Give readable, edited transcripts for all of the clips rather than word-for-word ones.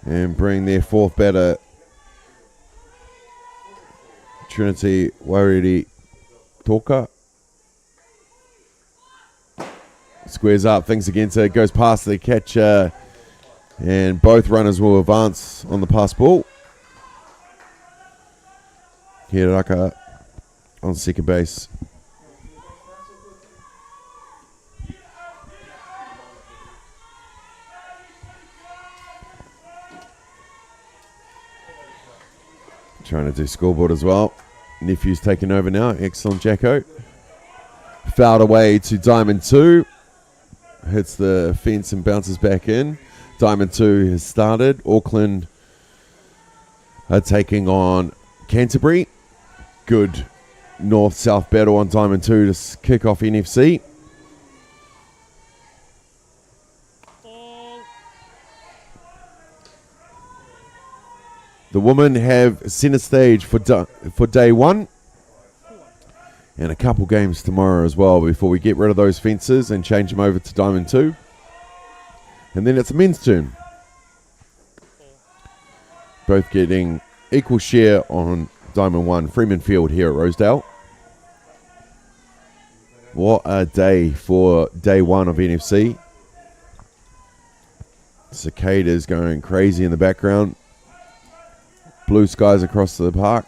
and bring their fourth batter, Trinity Wairiri Toka. Squares up, thinks against it, goes past the catcher, and both runners will advance on the pass ball. Hiraka on second base. Trying to do scoreboard as well. Nephew's taking over now. Excellent, Jacko. Fouled away to Diamond 2. Hits the fence and bounces back in. Diamond 2 has started. Auckland are taking on Canterbury. Good north-south battle on Diamond 2 to kick off NFC. The women have centre stage for day one. And a couple games tomorrow as well before we get rid of those fences and change them over to Diamond 2. And then it's a men's turn. Both getting equal share on Diamond 1, Freeman Field here at Rosedale. What a day for day one of NFC. Cicadas going crazy in the background. Blue skies across the park.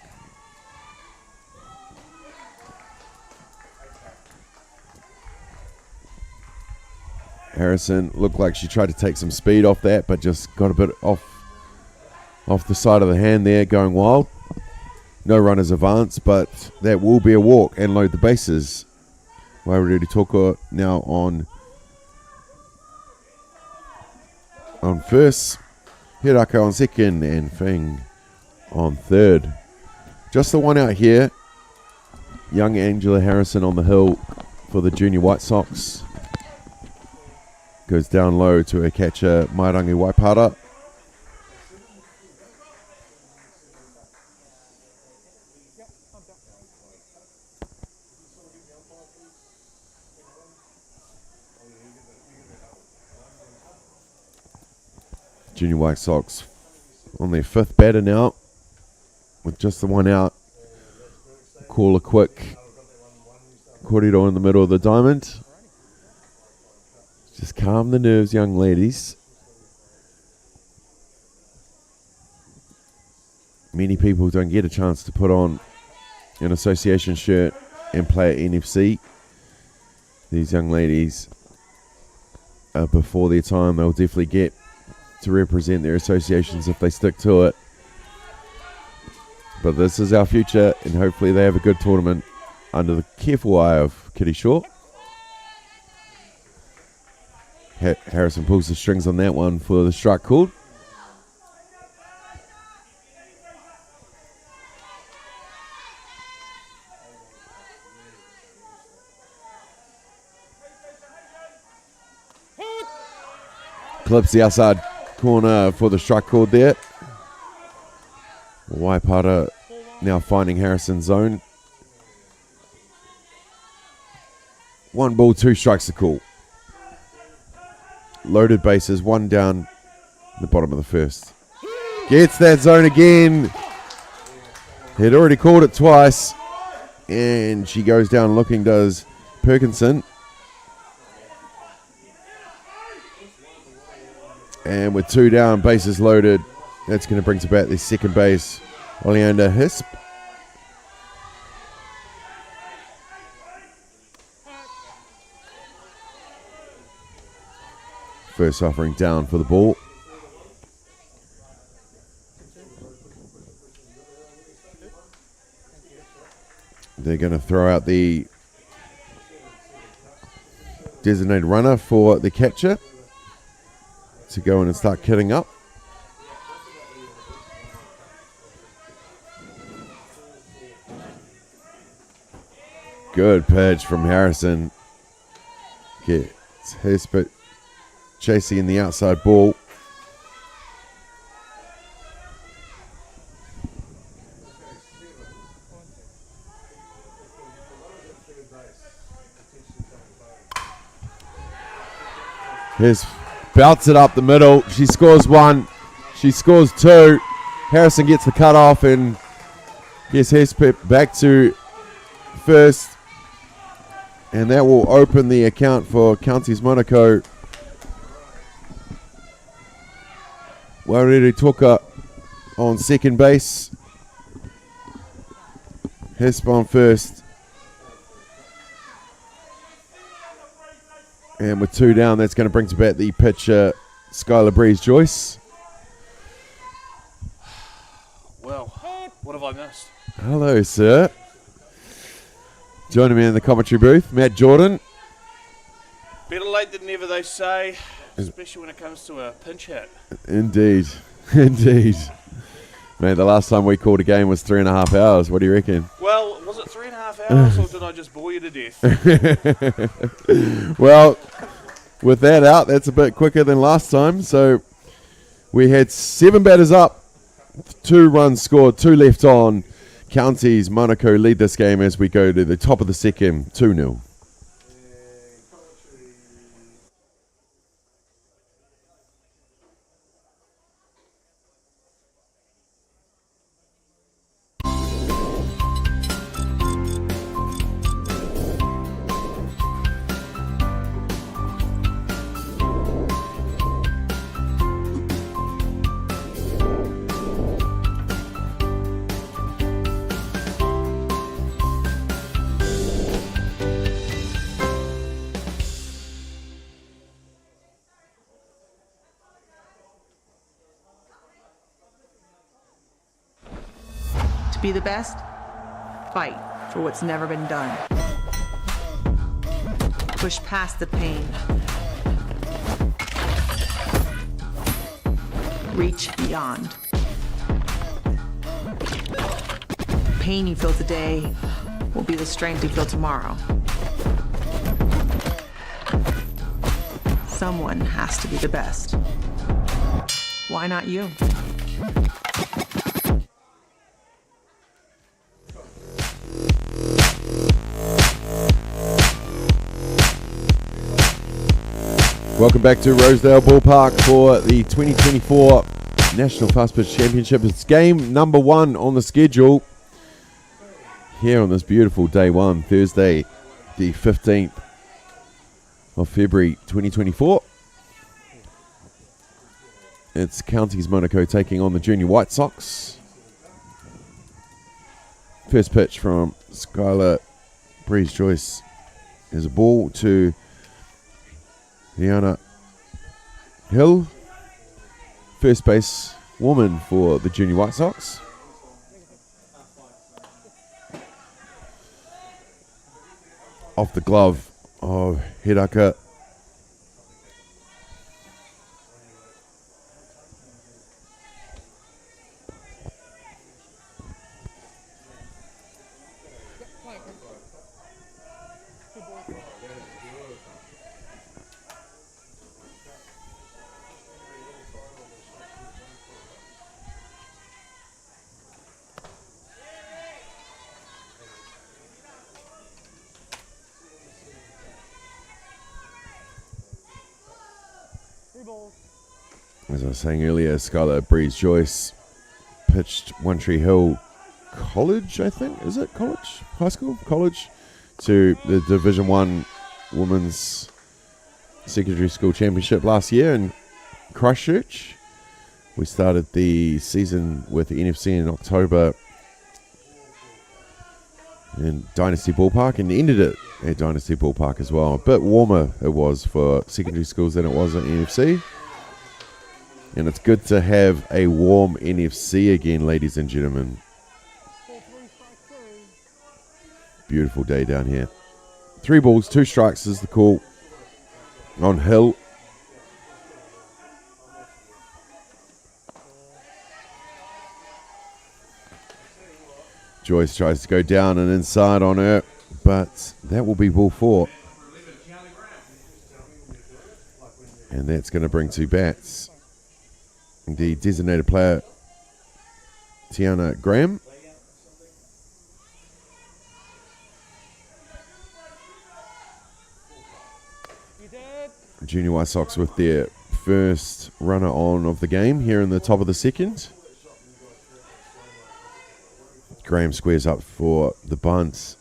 Harrison looked like she tried to take some speed off that, but just got a bit off the side of the hand there, going wild. No runners advance, but that will be a walk and load the bases. Wairiri Toka now on first. Hiraka on second and Feng on third. Just the one out here. Young Angela Harrison on the hill for the junior White Sox. Goes down low to her catcher, Mairangi Waipara. Junior White Sox on their fifth batter now, with just the one out. Call a quick corridor in the middle of the diamond. Just calm the nerves, young ladies. Many people don't get a chance to put on an association shirt and play at NFC. These young ladies are before their time. They'll definitely get to represent their associations if they stick to it. But this is our future, and hopefully they have a good tournament under the careful eye of Kitty Shaw. Harrison pulls the strings on that one for the strike called. Clips the outside corner for the strike called there. Waipara now finding Harrison's zone. 1 ball, 2 strikes to call. Loaded bases, 1 down in the bottom of the first. Gets that zone again. He'd already called it twice. And she goes down looking, does Perkinson. And with 2 down, bases loaded, that's going to bring to bat the second base, Oleander Hisp. First offering down for the ball. They're going to throw out the designated runner for the catcher to go in and start kitting up. Good pitch from Harrison. Gets Hisp chasing in the outside ball. Here's belts it up the middle. She scores 1. She scores 2. Harrison gets the cut off and gets Hespep back to first. And that will open the account for Counties Manukau. Warere Toka on second base. Hesp on first. And with 2 down, that's going to bring to bat the pitcher, Skylar Breeze-Joyce. Well, what have I missed? Hello, sir. Joining me in the commentary booth, Matt Jordan. Better late than never, they say, especially when it comes to a pinch hit. Indeed. Indeed. Mate, the last time we called a game was 3.5 hours. What do you reckon? Well, was it 3.5 hours or did I just bore you to death? Well, with that out, that's a bit quicker than last time. So we had 7 batters up, 2 runs scored, 2 left on. Counties Manukau lead this game as we go to the top of the second, 2-0. To be the best, fight for what's never been done. Push past the pain. Reach beyond. The pain you feel today will be the strength you feel tomorrow. Someone has to be the best. Why not you? Welcome back to Rosedale Ballpark for the 2024 National Fast Pitch Championship. It's game number 1 on the schedule here on this beautiful day 1, Thursday, the 15th of February 2024. It's Counties Manukau taking on the Junior White Sox. First pitch from Skylar Breeze-Joyce is a ball to Rihanna Hill, first base woman for the Junior White Sox. Off the glove of Hiraka. As I was saying earlier, Skylar Breeze-Joyce pitched One Tree Hill College, I think. Is it college? High school? College? To the Division 1 Women's Secondary School Championship last year in Christchurch. We started the season with the NFC in October in Dynasty Ballpark and ended it at Dynasty Ballpark as well. A bit warmer it was for secondary schools than it was at NFC. And it's good to have a warm NFC again, ladies and gentlemen. Beautiful day down here. 3 balls, 2 strikes is the call on Hill. Joyce tries to go down and inside on her, but that will be ball 4. And that's going to bring 2 bats. The designated player, Tiana Graham. Junior White Sox with their first runner on of the game here in the top of the second. Graham squares up for the bunt.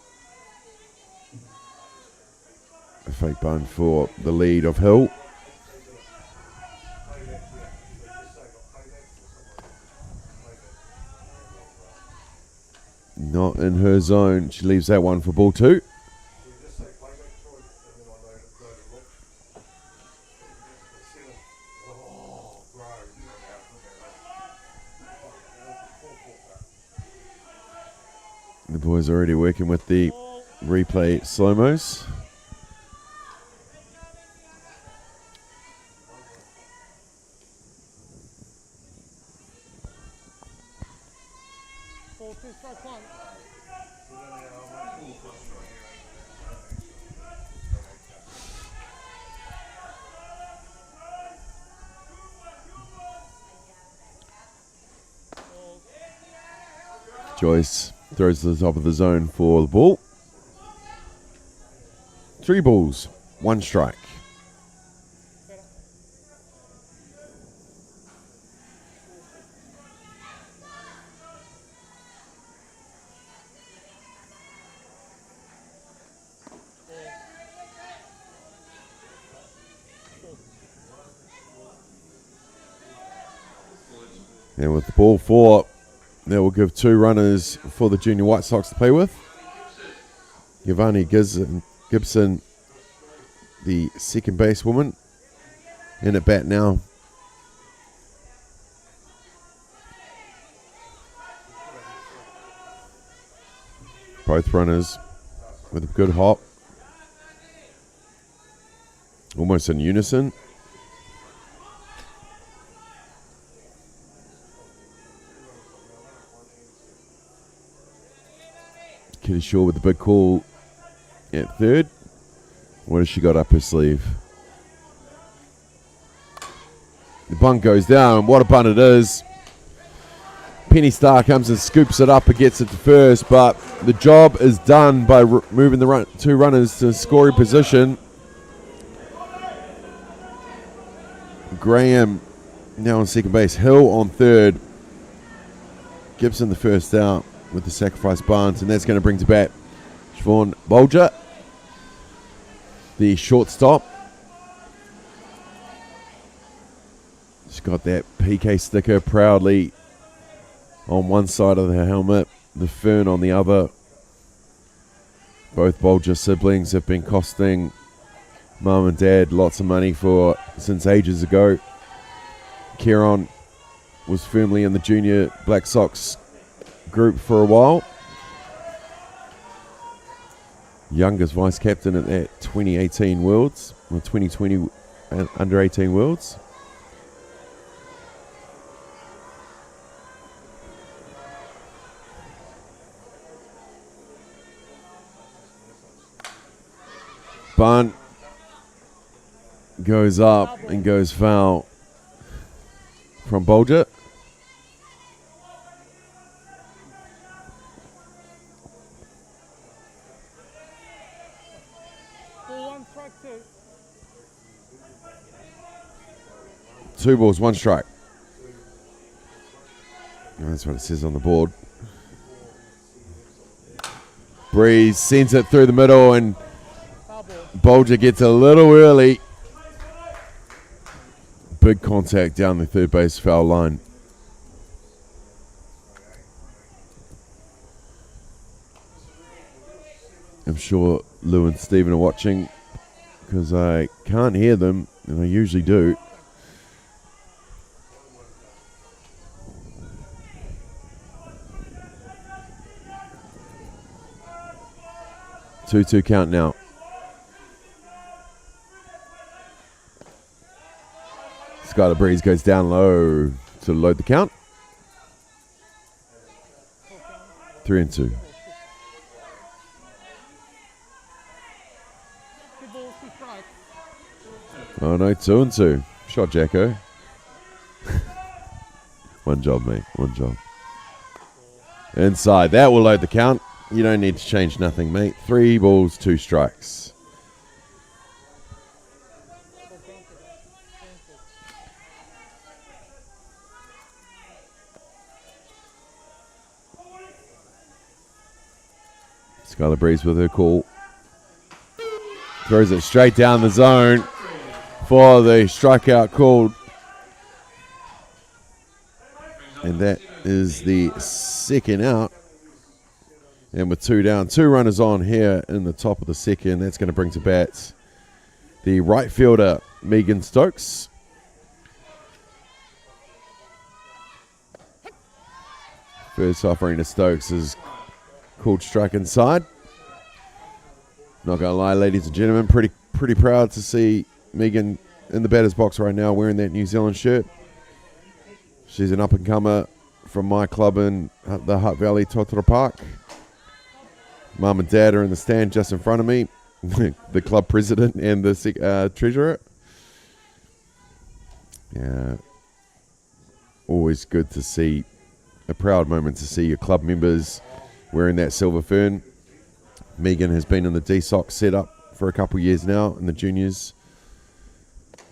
A fake bunt for the lead of Hill. Not in her zone. She leaves that one for ball 2. The boys are already working with the replay slow-mos. Joyce throws to the top of the zone for the ball. 3 balls, 1 strike. And with the ball 4, that will give 2 runners for the Junior White Sox to play with. Giovanni Gibson, the second base woman, in at bat now. Both runners with a good hop. Almost in unison. Kitty Shaw with the big call at third. What has she got up her sleeve? The bunt goes down. What a bunt it is. Penny Starr comes and scoops it up and gets it to first, but the job is done by moving the 2 runners to scoring position. Graham now on second base. Hill on third. Gibson the first out with the sacrifice bunt, and that's going to bring to bat Siobhan Bolger, the shortstop. She's got that PK sticker proudly on one side of the helmet, the fern on the other. Both Bolger siblings have been costing mum and dad lots of money since ages ago. Kieron was firmly in the junior Black Sox group for a while. Youngest vice captain at that 2018 Worlds, or 2020 under 18 Worlds. Bunt goes up and goes foul from Bolger. Two balls, 1 strike. That's what it says on the board. Breeze sends it through the middle, and Bolger gets a little early. Big contact down the third base foul line. I'm sure Lou and Stephen are watching because I can't hear them, and I usually do. Two count now. Skylar Breeze goes down low to load the count. 3-2. Oh no, 2-2. Shot, Jacko. One job, mate. One job. Inside. That will load the count. You don't need to change nothing, mate. 3 balls, 2 strikes. Skylar Breeze with her call. Throws it straight down the zone for the strikeout called. And that is the second out. And with 2 down, 2 runners on here in the top of the second. That's going to bring to bat the right fielder, Megan Stokes. First offering to Stokes is called strike inside. Not going to lie, ladies and gentlemen, pretty proud to see Megan in the batter's box right now wearing that New Zealand shirt. She's an up-and-comer from my club in the Hutt Valley, Totara Park. Mum and Dad are in the stand just in front of me, the club president and the treasurer. Yeah, always good to see, a proud moment to see your club members wearing that silver fern. Megan has been in the D-Sock setup for a couple of years now in the juniors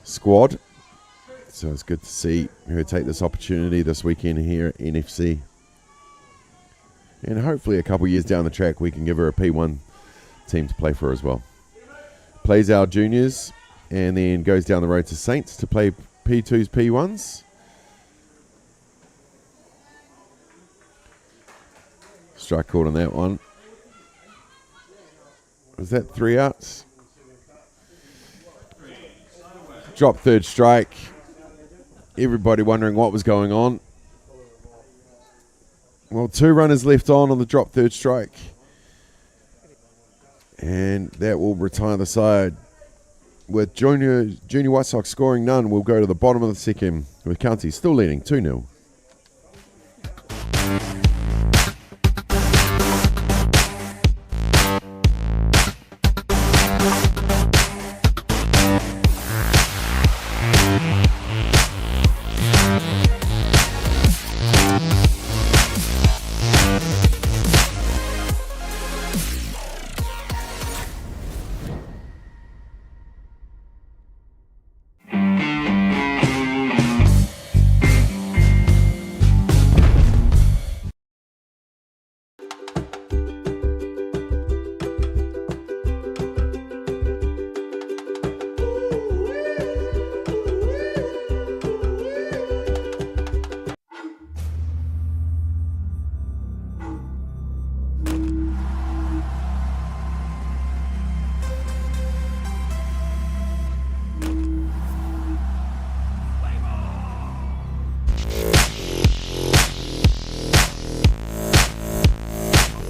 squad. So it's good to see her take this opportunity this weekend here at NFC. And hopefully a couple of years down the track we can give her a P1 team to play for as well. Plays our juniors and then goes down the road to Saints to play P2s, P1s. Strike called on that one. Was that 3 outs? Drop third strike. Everybody wondering what was going on. Well, 2 runners left on the drop third strike. And that will retire the side. With Junior White Sox scoring none, we'll go to the bottom of the second with County still leading 2-0.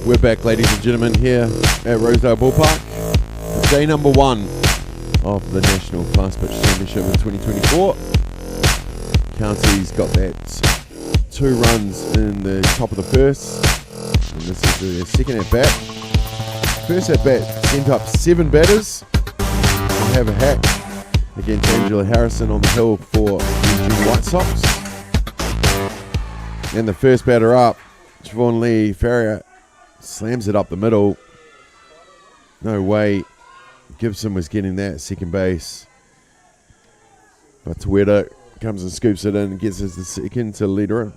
We're back, ladies and gentlemen, here at Rosedale Ballpark. Day number 1 of the National Fast Pitch Championship in 2024. County's got that 2 runs in the top of the first. And this is their second at bat. First at bat sent up 7 batters. We'll have a hat against Angela Harrison on the hill for the Junior White Sox. And the first batter up, Siobhan Lee Farrier, slams it up the middle. No way Gibson was getting that second base. But Tueta comes and scoops it in and gets us the second to lead her in.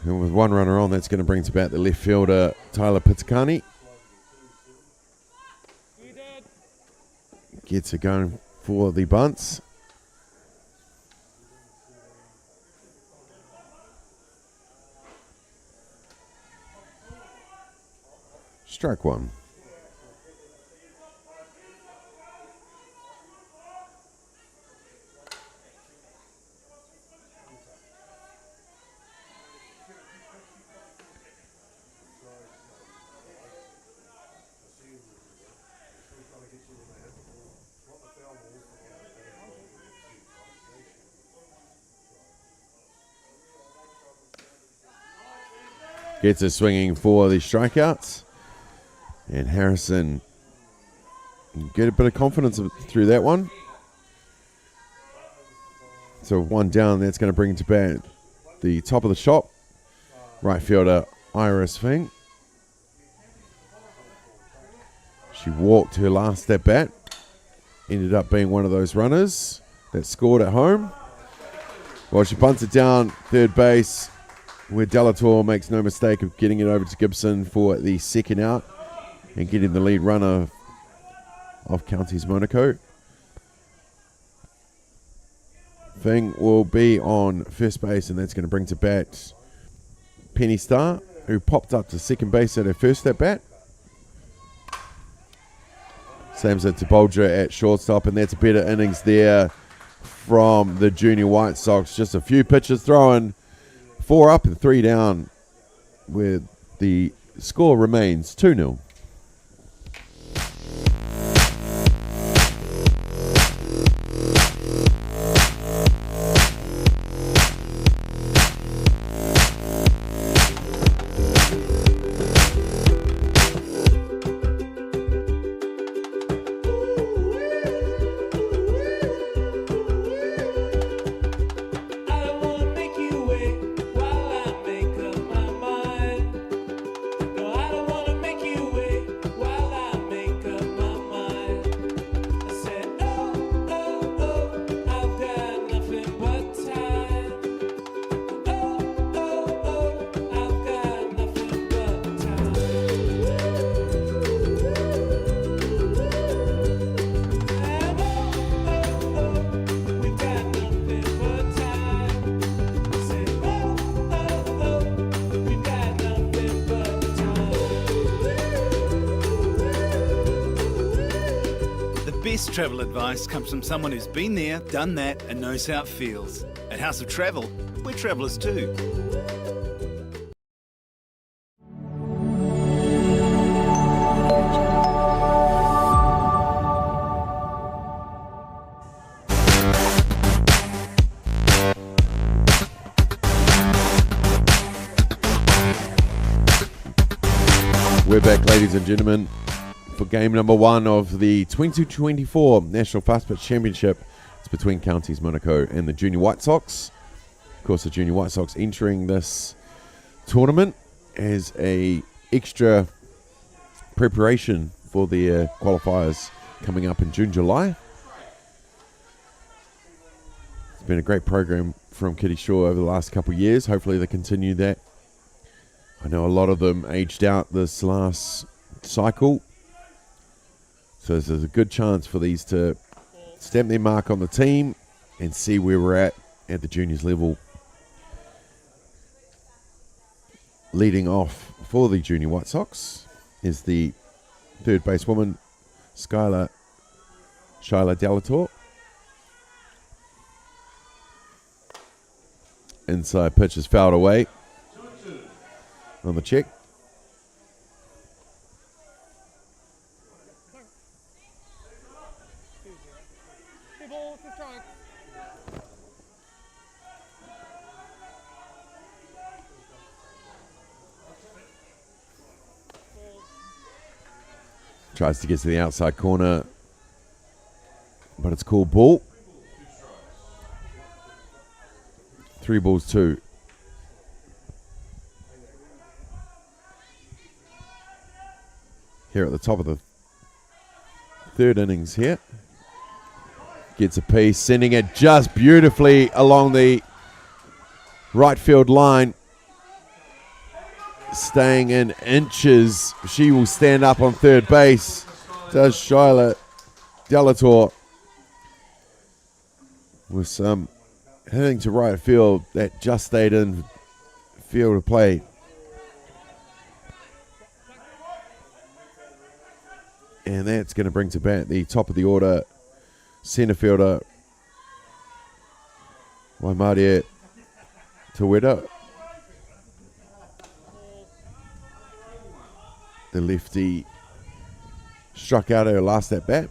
And with 1 runner on, that's going to bring to bat the left fielder, Tyler Pitakani. Gets it going for the bunts. Strike 1. Gets it swinging for the strikeouts. And Harrison get a bit of confidence through that one. So 1 down, that's going to bring to bat the top of the shop. Right fielder Iris Fink. She walked her last at bat. Ended up being one of those runners that scored at home. Well, she punts it down third base, where Delator makes no mistake of getting it over to Gibson for the second out and getting the lead runner of Counties Manukau. Thing will be on first base, and that's going to bring to bat Penny Star, who popped up to second base at her first at bat. Sames it to Bolger at shortstop, and that's a better innings there from the junior White Sox. Just a few pitches throwing, 4 up and 3 down, where the score remains 2-0. Travel advice comes from someone who's been there, done that, and knows how it feels. At House of Travel, we're travellers too. We're back, ladies and gentlemen, for game number 1 of the 2024 National Fast Pitch Championship. It's between Counties Manukau and the Junior White Sox. Of course, the Junior White Sox entering this tournament as a extra preparation for their qualifiers coming up in June, July. It's been a great program from Kitty Shaw over the last couple of years. Hopefully they continue that. I know a lot of them aged out this last cycle, so there's a good chance for these to stamp their mark on the team and see where we're at the juniors level. Leading off for the Junior White Sox is the third basewoman, Shyla Delator. Inside pitch is fouled away on the check. Tries to get to the outside corner, but it's called ball. 3 balls, 2. Here at the top of the third innings here. Gets a piece, sending it just beautifully along the right field line. Staying in inches. She will stand up on third base. Does Shyla Delator. With some hitting to right field that just stayed in field of play. And that's going to bring to bat the top of the order centre fielder, Waimarie Taweda. The lefty struck out her last at bat.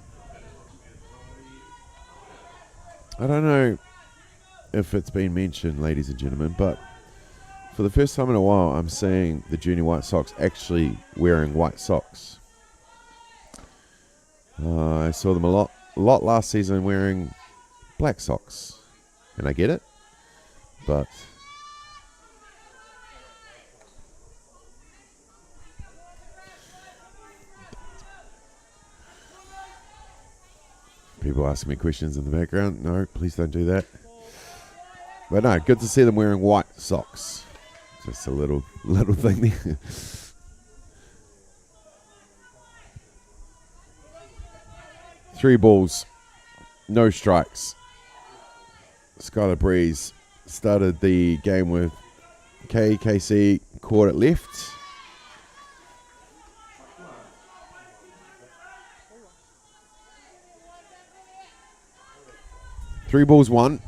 I don't know if it's been mentioned, ladies and gentlemen, but for the first time in a while, I'm seeing the Junior White Sox actually wearing white socks. I saw them a lot last season wearing black socks, and I get it, but people asking me questions in the background. No, please don't do that. But no, good to see them wearing white socks. Just a little thing there. Three balls, no strikes. Skylar Breeze started the game with KC caught it left. Three balls, one.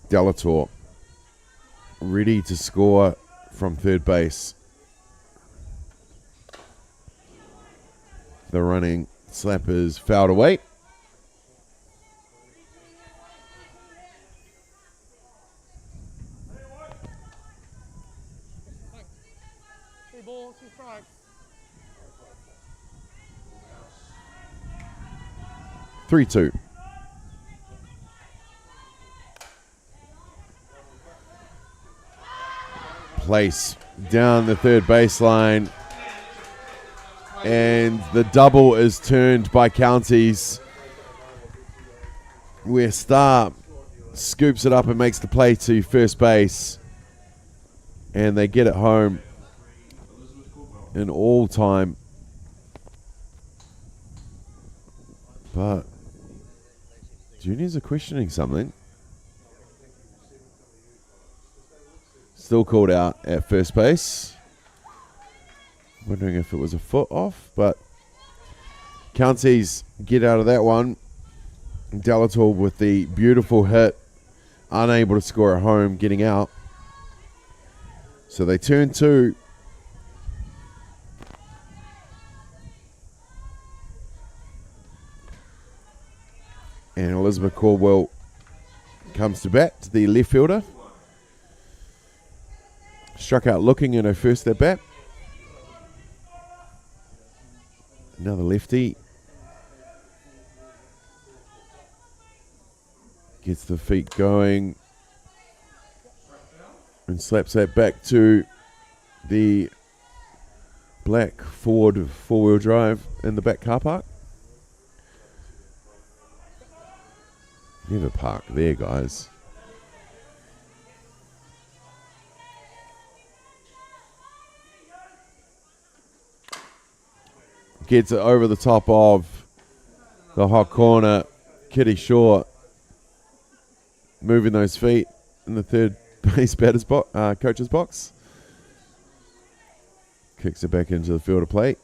Delator ready to score from third base. The running slappers fouled away. Three balls, 2 strikes. 3-2. Place down the third baseline. And the double is turned by Counties, where Star scoops it up and makes the play to first base. And they get it home in all time. But Juniors are questioning something. Still called out at first base. Wondering if it was a foot off, but Counties get out of that one. Delator with the beautiful hit, unable to score at home, getting out. So they turn two. And Elizabeth Caldwell comes to bat, the left fielder. Struck out looking in her first at bat. Another lefty. Gets the feet going. And slaps that back to the black Ford four-wheel drive in the back car park. Never park there, guys. Gets it over the top of the hot corner. Kitty Shaw moving those feet in the third base batter's coach's box. Kicks it back into the field of play.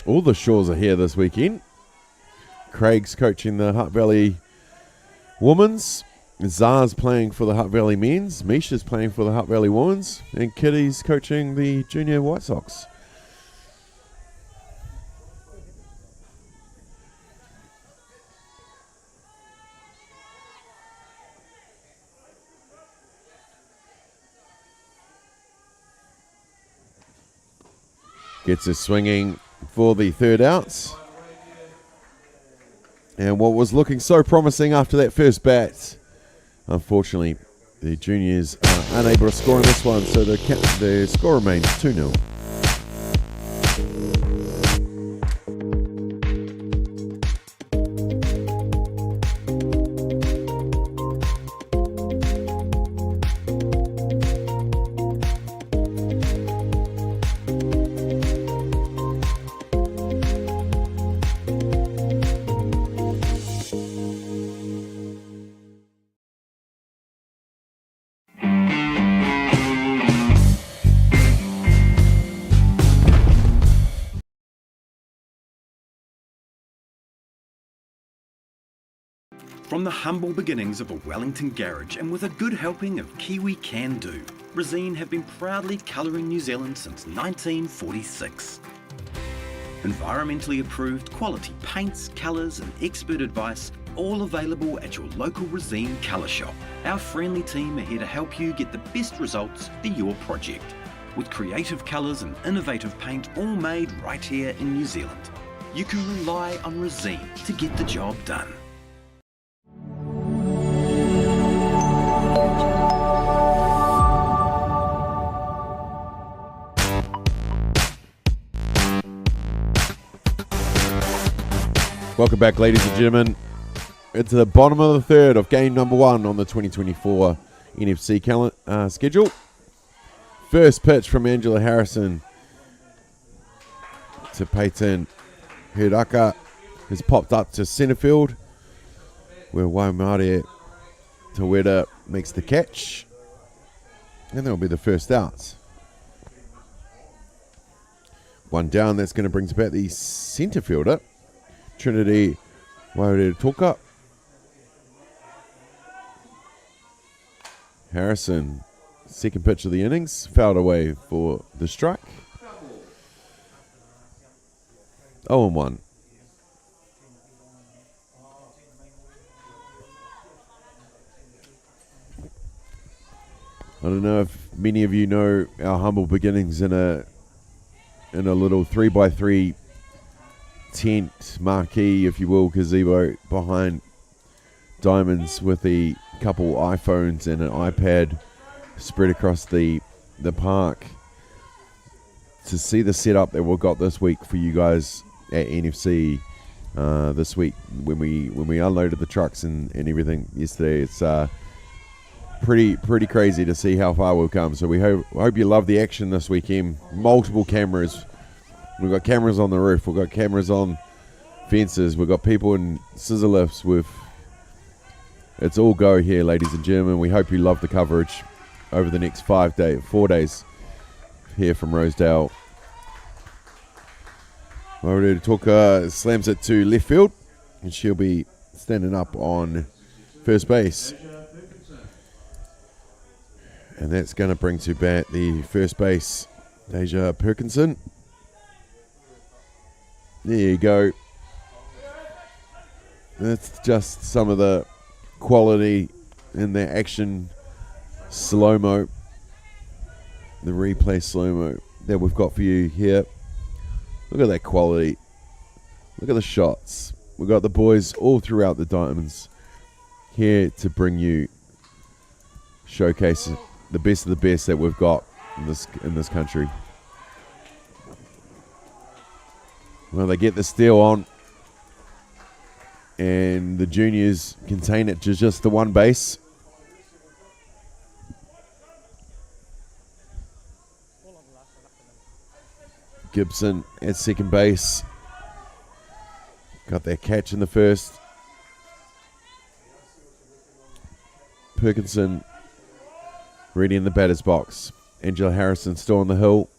All the Shaws are here this weekend. Craig's coaching the Hutt Valley Women's. Zara's playing for the Hutt Valley Men's. Misha's playing for the Hutt Valley Women's. And Kitty's coaching the Junior White Sox. Gets us swinging for the third outs. And what was looking so promising after that first bat, unfortunately, the Juniors are unable to score in this one, so the score remains 2-0. From the humble beginnings of a Wellington garage and with a good helping of Kiwi Can Do, Resine have been proudly colouring New Zealand since 1946. Environmentally approved quality paints, colours and expert advice, all available at your local Resine colour shop. Our friendly team are here to help you get the best results for your project, with creative colours and innovative paint all made right here in New Zealand. You can rely on Resine to get the job done. Welcome back, ladies and gentlemen. It's the bottom of the third of game number 1 on the 2024 NFC schedule. First pitch from Angela Harrison to Peyton Hiraka has popped up to centre field, where Waimare Taweda makes the catch, and that'll be the first out. One down, that's going to bring to bat the centre fielder, Trinity Wairetoka. Harrison, second pitch of the innings, fouled away for the strike. 0-1. I don't know if many of you know our humble beginnings in a little 3x3 tent marquee, if you will, gazebo behind Diamonds with a couple iPhones and an iPad spread across the park. To see the setup that we've got this week for you guys at NFC this week when we unloaded the trucks and everything yesterday, it's pretty crazy to see how far we've come. So we hope you love the action this weekend. Multiple cameras. We've got cameras on the roof. We've got cameras on fences. We've got people in scissor lifts with. It's all go here, ladies and gentlemen. We hope you love the coverage over the next 4 days here from Rosedale. Toka slams it to left field, and she'll be standing up on first base. And that's going to bring to bat the first base, Deja Perkinson. There you go. That's just some of the quality in the action slow-mo, the replay slow-mo that we've got for you here. Look at that quality. Look at the shots. We've got the boys all throughout the Diamonds here to bring you showcase the best of the best that we've got in this country. Well, they get the steal on, and the juniors contain it to just the one base. Gibson at second base. Got their catch in the first. Perkinson ready in the batter's box. Angela Harrison still on the hill.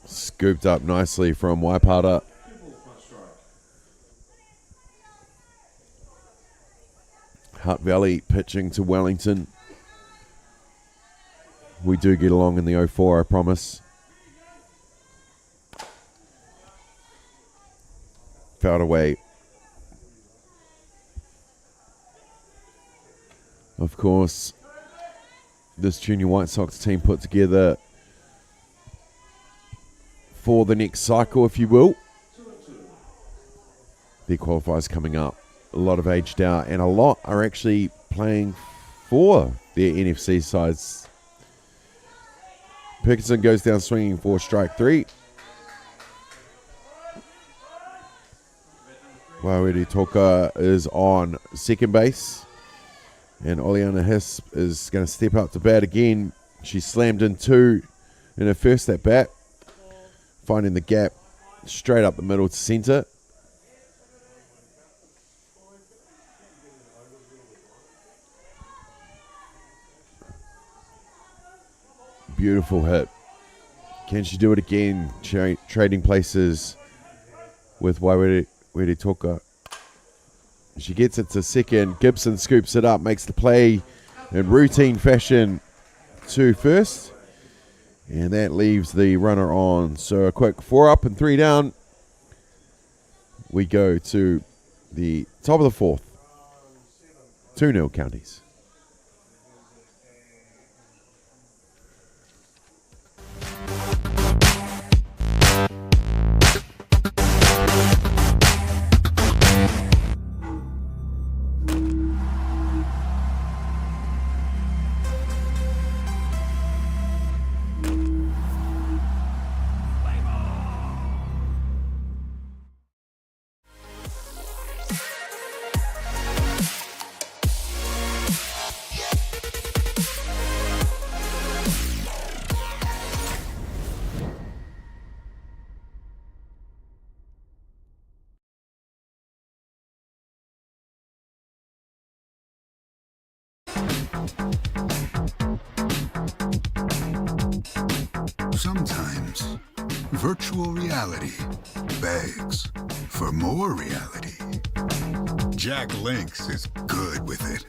Scooped up nicely from Waipara. Hutt Valley pitching to Wellington. We do get along in the 04, I promise. Fouled away. Of course, this junior White Sox team put together for the next cycle, if you will. Their qualifiers coming up. A lot of aged out, and a lot are actually playing for their NFC sides. Perkinson goes down swinging for strike 3. Wairere Toka is on second base, and Oleana Hiss is going to step up to bat again. She slammed in 2 in her first at bat, finding the gap straight up the middle to centre. Beautiful hit. Can she do it again? Trading places with Wairere Toka. She gets it to second. Gibson scoops it up, makes the play in routine fashion to first. And that leaves the runner on. So a quick 4 up and 3 down. We go to the top of the fourth. 2-0 Counties. virtual reality begs for more reality. Jack Links is good with it.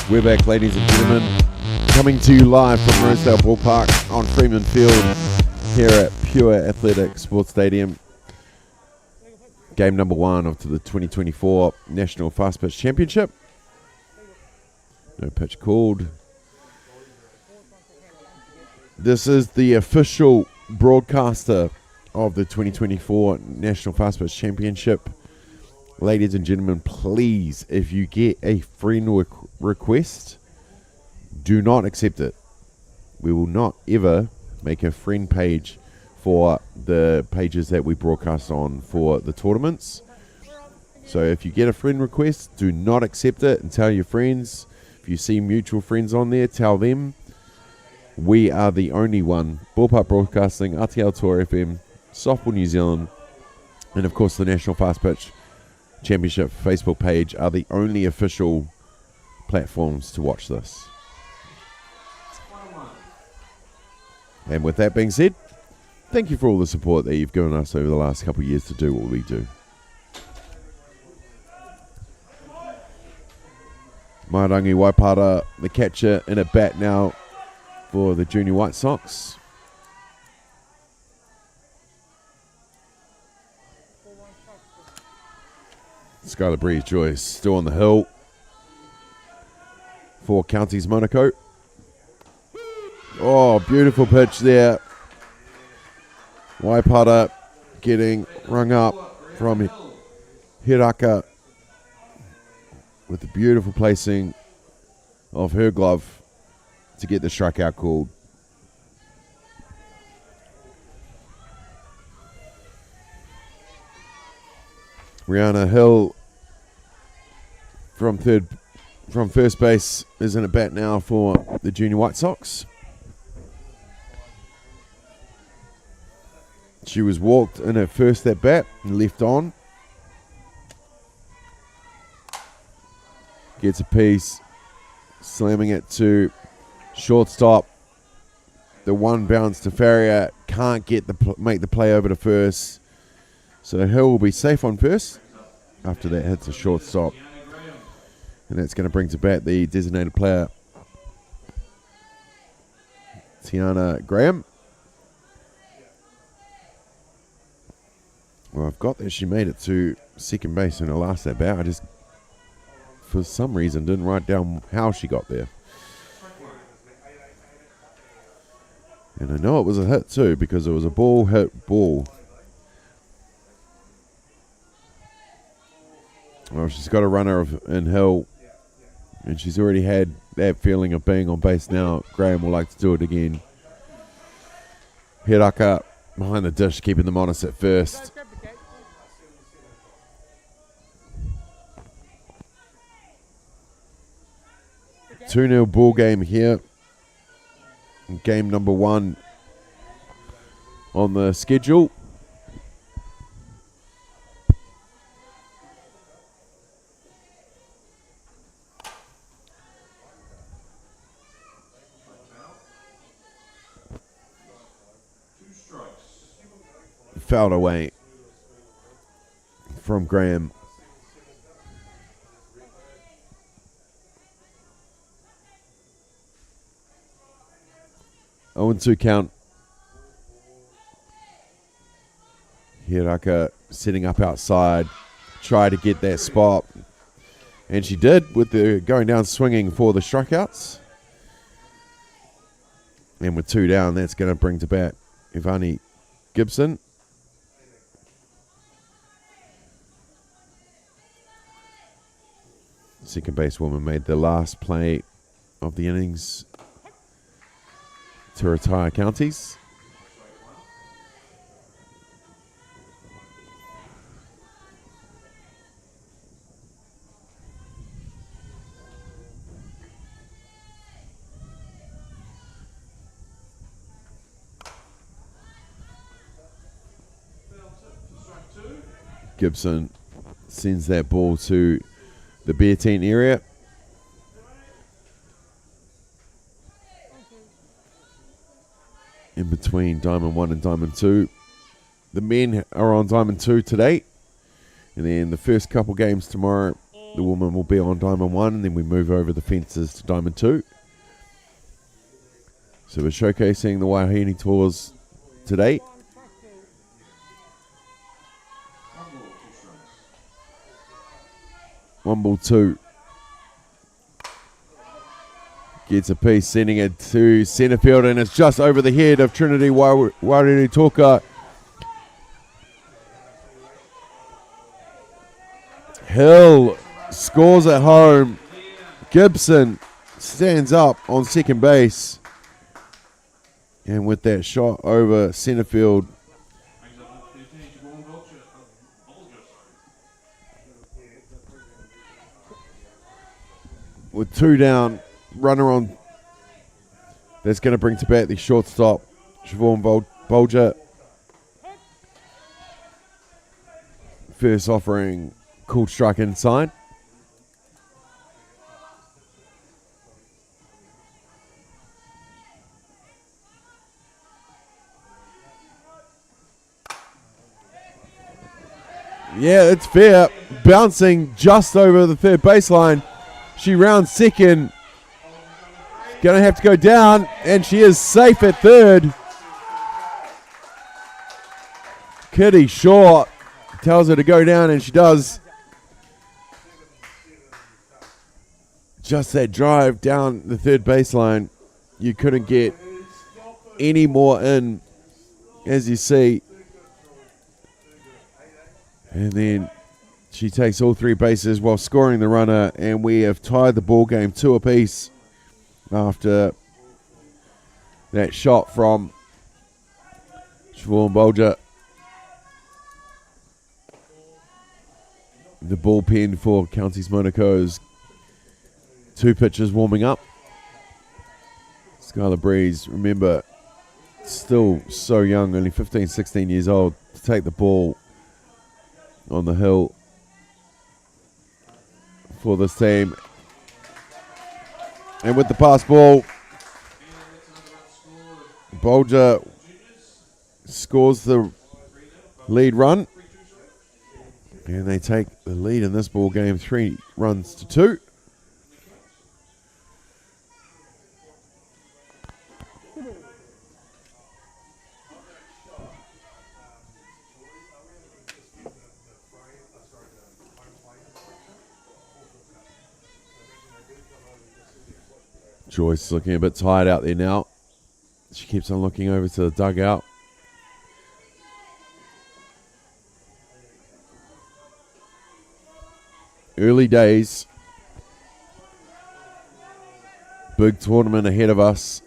We're back, ladies and gentlemen, coming to you live from Rosedale Ballpark on Freeman Field here at Pure Athletic Sports Stadium. Game number 1 of the 2024 National Fast Pitch Championship. No pitch called. This is the official broadcaster of the 2024 National Fast Pitch Championship. Ladies and gentlemen, please, if you get a friend request, do not accept it. We will not ever make a friend page for the pages that we broadcast on for the tournaments. So if you get a friend request, do not accept it and tell your friends. If you see mutual friends on there, tell them. We are the only one. Ballpark Broadcasting, Atiawa Toa FM, Softball New Zealand, and of course the National Fast Pitch Championship Facebook page are the only official platforms to watch this. And with that being said, thank you for all the support that you've given us over the last couple of years to do what we do. Mairangi Waipara, the catcher, in a bat now for the Junior White Sox. Skylar Breeze Joyce still on the hill for Counties Manukau. Oh, beautiful pitch there. Waipara getting rung up from Hiraka with the beautiful placing of her glove to get the strikeout called. Rihanna Hill from first base is in a bat now for the Junior White Sox. She was walked in her first at bat and left on. Gets a piece, slamming it to shortstop. The one bounce to Farrier, can't get make the play over to first. So Hill will be safe on first. After that hits a shortstop. And that's going to bring to bat the designated player, Tiana Graham. Well, I've got that she made it to second base in her last at bat. I just, for some reason, didn't write down how she got there. And I know it was a hit too, because it was a ball hit ball. Well, she's got a runner in Hill, and she's already had that feeling of being on base now. Graham will like to do it again. Hiraka behind the dish, keeping them honest at first. Okay. 2-0 ball game here. Game number 1 on the schedule. Fouled away from Graham. Oh, 0-2 count. Hiraka sitting up outside, try to get that spot, and she did with the going down swinging for the strikeouts. And with 2 down, that's going to bring to bat Ivani Gibson. Second basewoman made the last play of the innings to retire Counties. Gibson sends that ball to the bear tent area. In between Diamond 1 and Diamond 2. The men are on Diamond 2 today. And then the first couple games tomorrow, the women will be on Diamond 1. And then we move over the fences to Diamond 2. So we're showcasing the Waiahine tours today. One ball, 2. Gets a piece, sending it to centre field, and it's just over the head of Trinity Wairere Toka. Hill scores at home. Gibson stands up on second base. And with that shot over centre field, with 2 down, runner on, that's going to bring to bat the shortstop, Siobhan Bolger. First offering, cool strike inside. Yeah, it's fair. Bouncing just over the third baseline. She rounds second. Going to have to go down, and she is safe at third. Kitty Shaw tells her to go down, and she does. Just that drive down the third baseline. You couldn't get any more in, as you see. And then she takes all 3 bases while scoring the runner, and we have tied the ball game 2 apiece after that shot from Siobhan Bolger. The bullpen for Counties Manukau, 2 pitchers warming up. Skylar Breeze, remember, still so young, only 15, 16 years old, to take the ball on the hill for this team. And with the pass ball, Bolger scores the lead run. And they take the lead in this ball game, 3 runs to 2. Joyce looking a bit tired out there now. She keeps on looking over to the dugout. Early days. Big tournament ahead of us.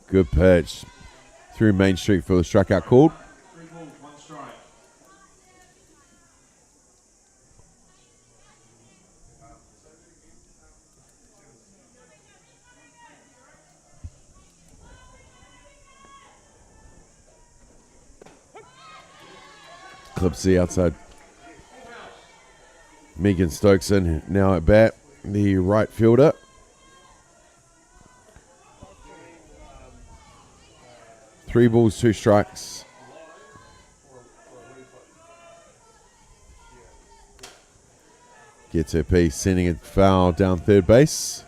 Good pitch. Through Main Street for the strikeout called. Clips the outside. Megan Stokeson now at bat, the right fielder. Three balls, 2 strikes. Gets her piece, sending it foul down third base.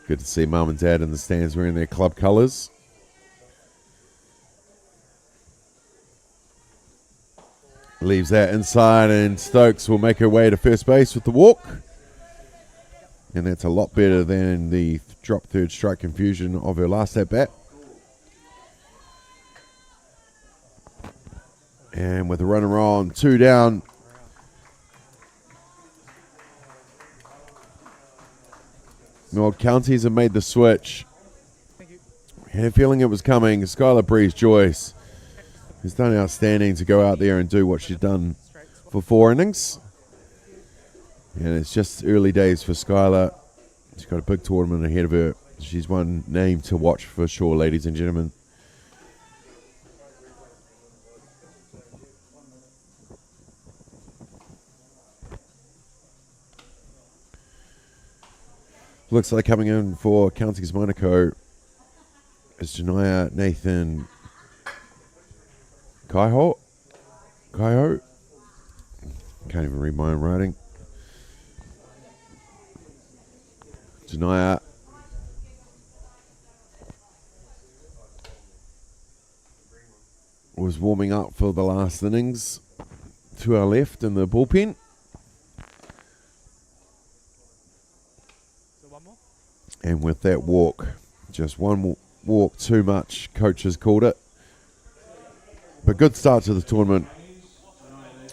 Good to see Mum and Dad in the stands wearing their club colours. Leaves that inside, and Stokes will make her way to first base with the walk. And that's a lot better than the drop third strike confusion of her last at bat. And with a runner on, 2 down. North Counties have made the switch. Had a feeling it was coming. Skylar Breeze Joyce has done outstanding to go out there and do what she's done for 4 innings. And it's just early days for Skylar. She's got a big tournament ahead of her. She's one name to watch for sure, ladies and gentlemen. Looks like coming in for Counties Manukau is Janaya Nathan Kaiho. Can't even read my own writing. Janaya was warming up for the last innings to our left in the bullpen. And with that walk, just one walk too much, coaches called it. But good start to the tournament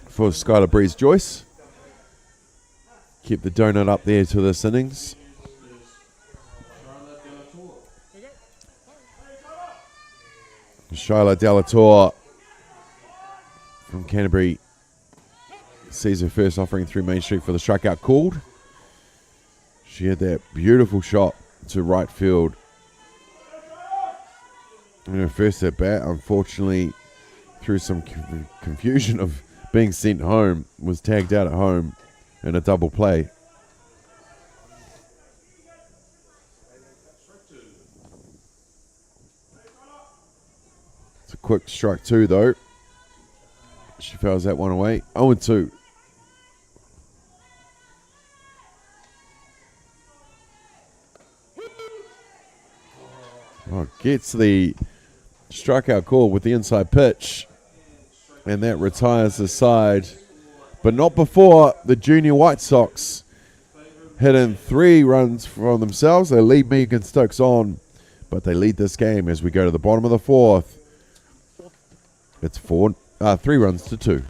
for Skylar Breeze-Joyce. Keep the donut up there to this innings. Shyla Delator from Canterbury sees her first offering through Main Street for the strikeout called. She had that beautiful shot to right field in her first at bat. Unfortunately, through some confusion of being sent home, was tagged out at home in a double play. It's a quick strike two though. She fouls that one away. 0-2. Oh, gets the strikeout call with the inside pitch, and that retires the side, but not before the junior White Sox hit in 3 runs from themselves. They lead Megan Stokes on, but they lead this game as we go to the bottom of the 4th. It's 3 runs to 2.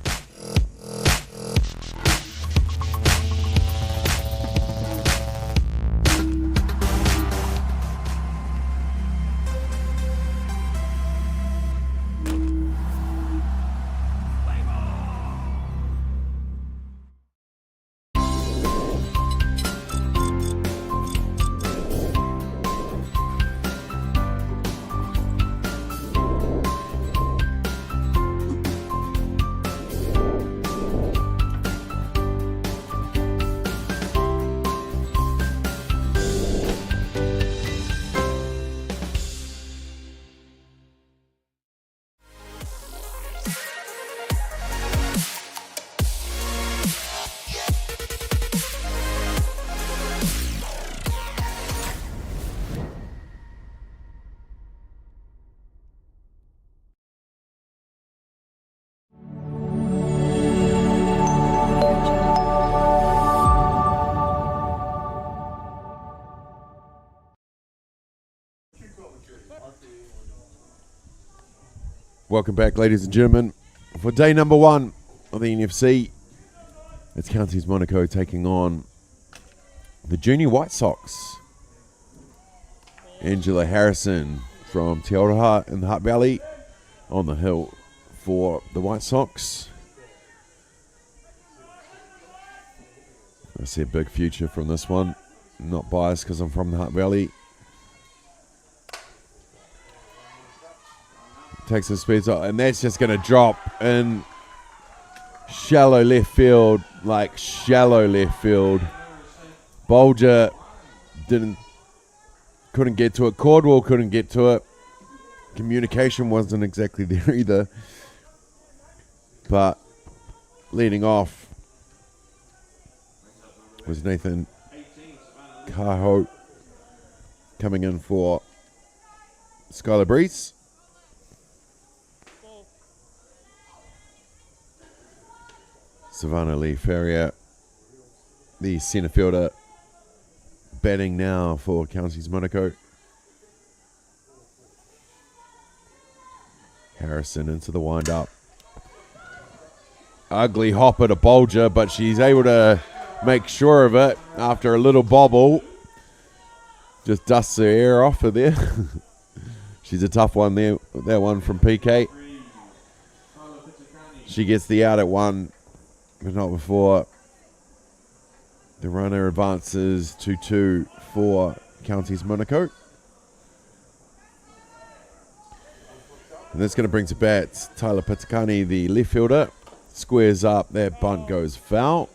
Welcome back, ladies and gentlemen, for day number 1 of the NFC. It's Counties Manukau taking on the junior White Sox. Angela Harrison from Te Aroha in the Hutt Valley on the hill for the White Sox. I see a big future from this one. I'm not biased because I'm from the Hutt Valley. Takes the speeds off, and that's just going to drop in shallow left field, like shallow left field. Bolger couldn't get to it. Cordwell couldn't get to it. Communication wasn't exactly there either. But leading off was Nathan Kaho coming in for Skylar Breeze. Savannah Lee Ferrier, the centre fielder, batting now for Counties Manukau. Harrison into the wind-up. Ugly hopper to Bolger, but she's able to make sure of it after a little bobble. Just dusts her air off of there. She's a tough one there, that one from PK. She gets the out at 1. But not before The runner advances 2-2 for Counties Manukau. And that's going to bring to bat Tyler Patakani, the left fielder. Squares up, that bunt goes foul.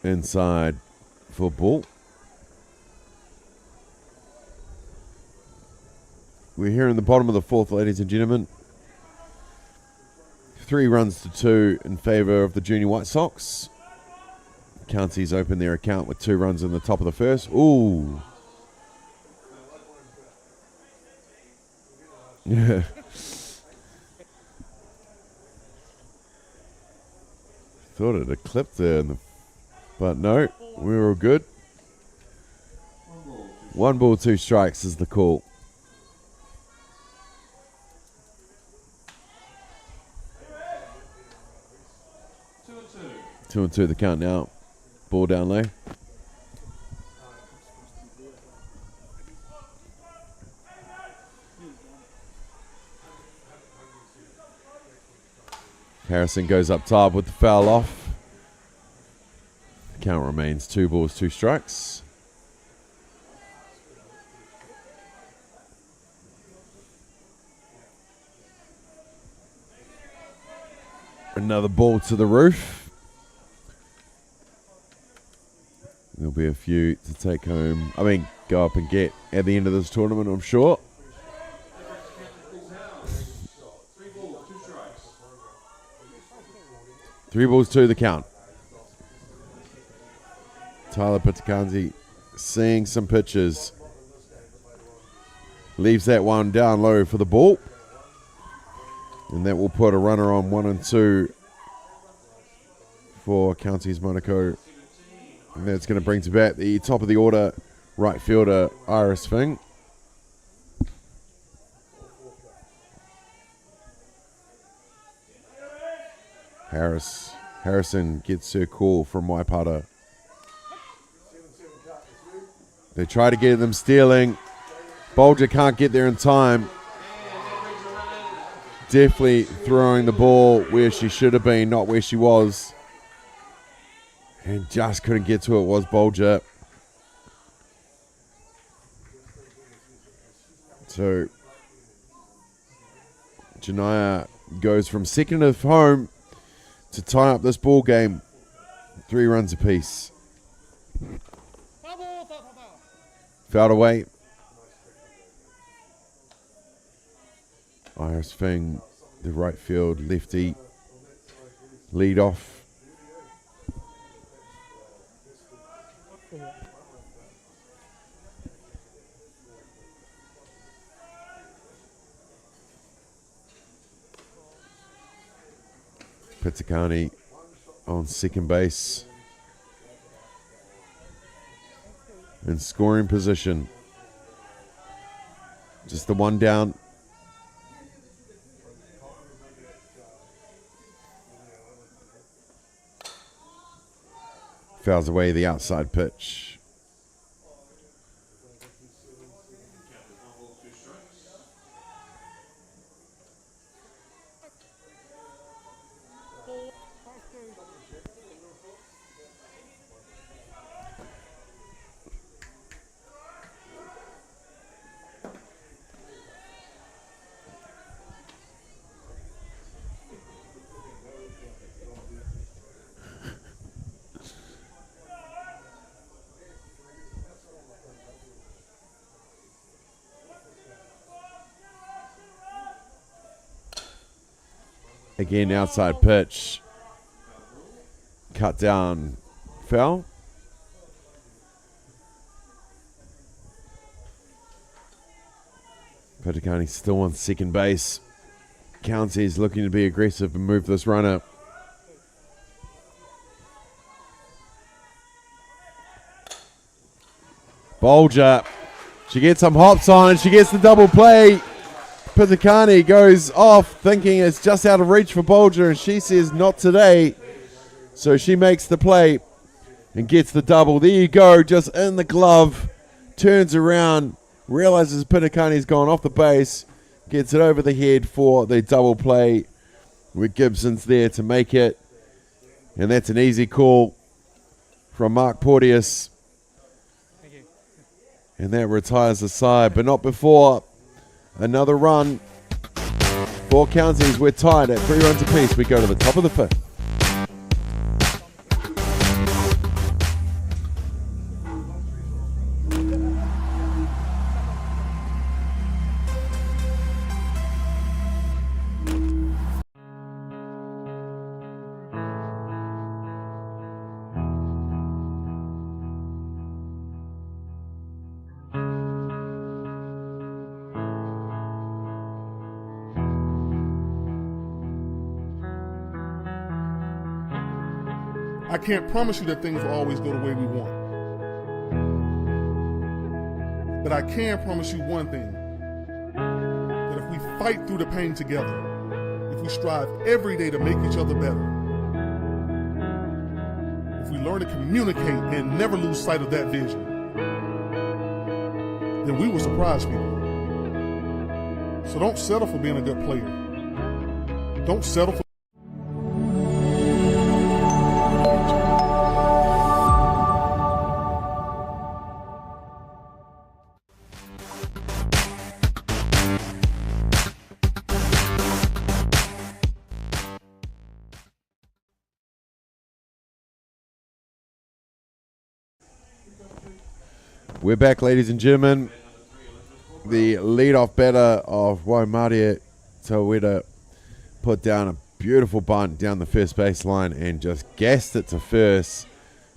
Inside for ball. We're here in the bottom of the fourth, ladies and gentlemen. 3 runs to 2 in favour of the Junior White Sox. Counties open their account with 2 runs in the top of the first. Ooh. Yeah. Thought it had clipped there, but no, we were all good. 1 ball, 2 strikes is the call. 2-2 the count now. Ball down low. Harrison goes up top with the foul off. The count remains 2 balls, 2 strikes. Another ball to the roof. There'll be a few to take home. Go up and get at the end of this tournament, I'm sure. 3 balls, 2 the count. Tyler Pitakanzi seeing some pitches. Leaves that one down low for the ball. And that will put a runner on 1 and 2 for Counties Manukau. And that's going to bring to bat the top of the order right fielder, Iris Fing. Harrison gets her call from Waipata. They try to get them stealing. Bolger can't get there in time. Definitely throwing the ball where she should have been, not where she was. And just couldn't get to it, was Bolger. So, Janaya goes from second of home to tie up this ball game. 3 runs apiece. Fouled away. Iris Fing, the right field lefty, lead off. Pitakani on second base. In scoring position. Just the one down. Fouls away the outside pitch. Again, outside pitch. Cut down. Foul. Pitakani still on second base. Counties looking to be aggressive and move this runner. Bolger. She gets some hops on. She gets the double play. Pitakani goes off thinking it's just out of reach for Bolger, and she says not today. So she makes the play and gets the double. There you go, just in the glove. Turns around, realizes Pitakani's gone off the base, gets it over the head for the double play with Gibson's there to make it. And that's an easy call from Mark Porteous. And that retires the side, but not before another run. 4 counties, we're tied at 3 runs apiece. We go to the top of the 5th. I can't promise you that things will always go the way we want. But I can promise you one thing, that if we fight through the pain together, if we strive every day to make each other better, if we learn to communicate and never lose sight of that vision, then we will surprise people. So don't settle for being a good player. Don't settle for We're back, ladies and gentlemen. The lead-off batter of Waimaria Taweda put down a beautiful bunt down the first baseline and just gassed it to first.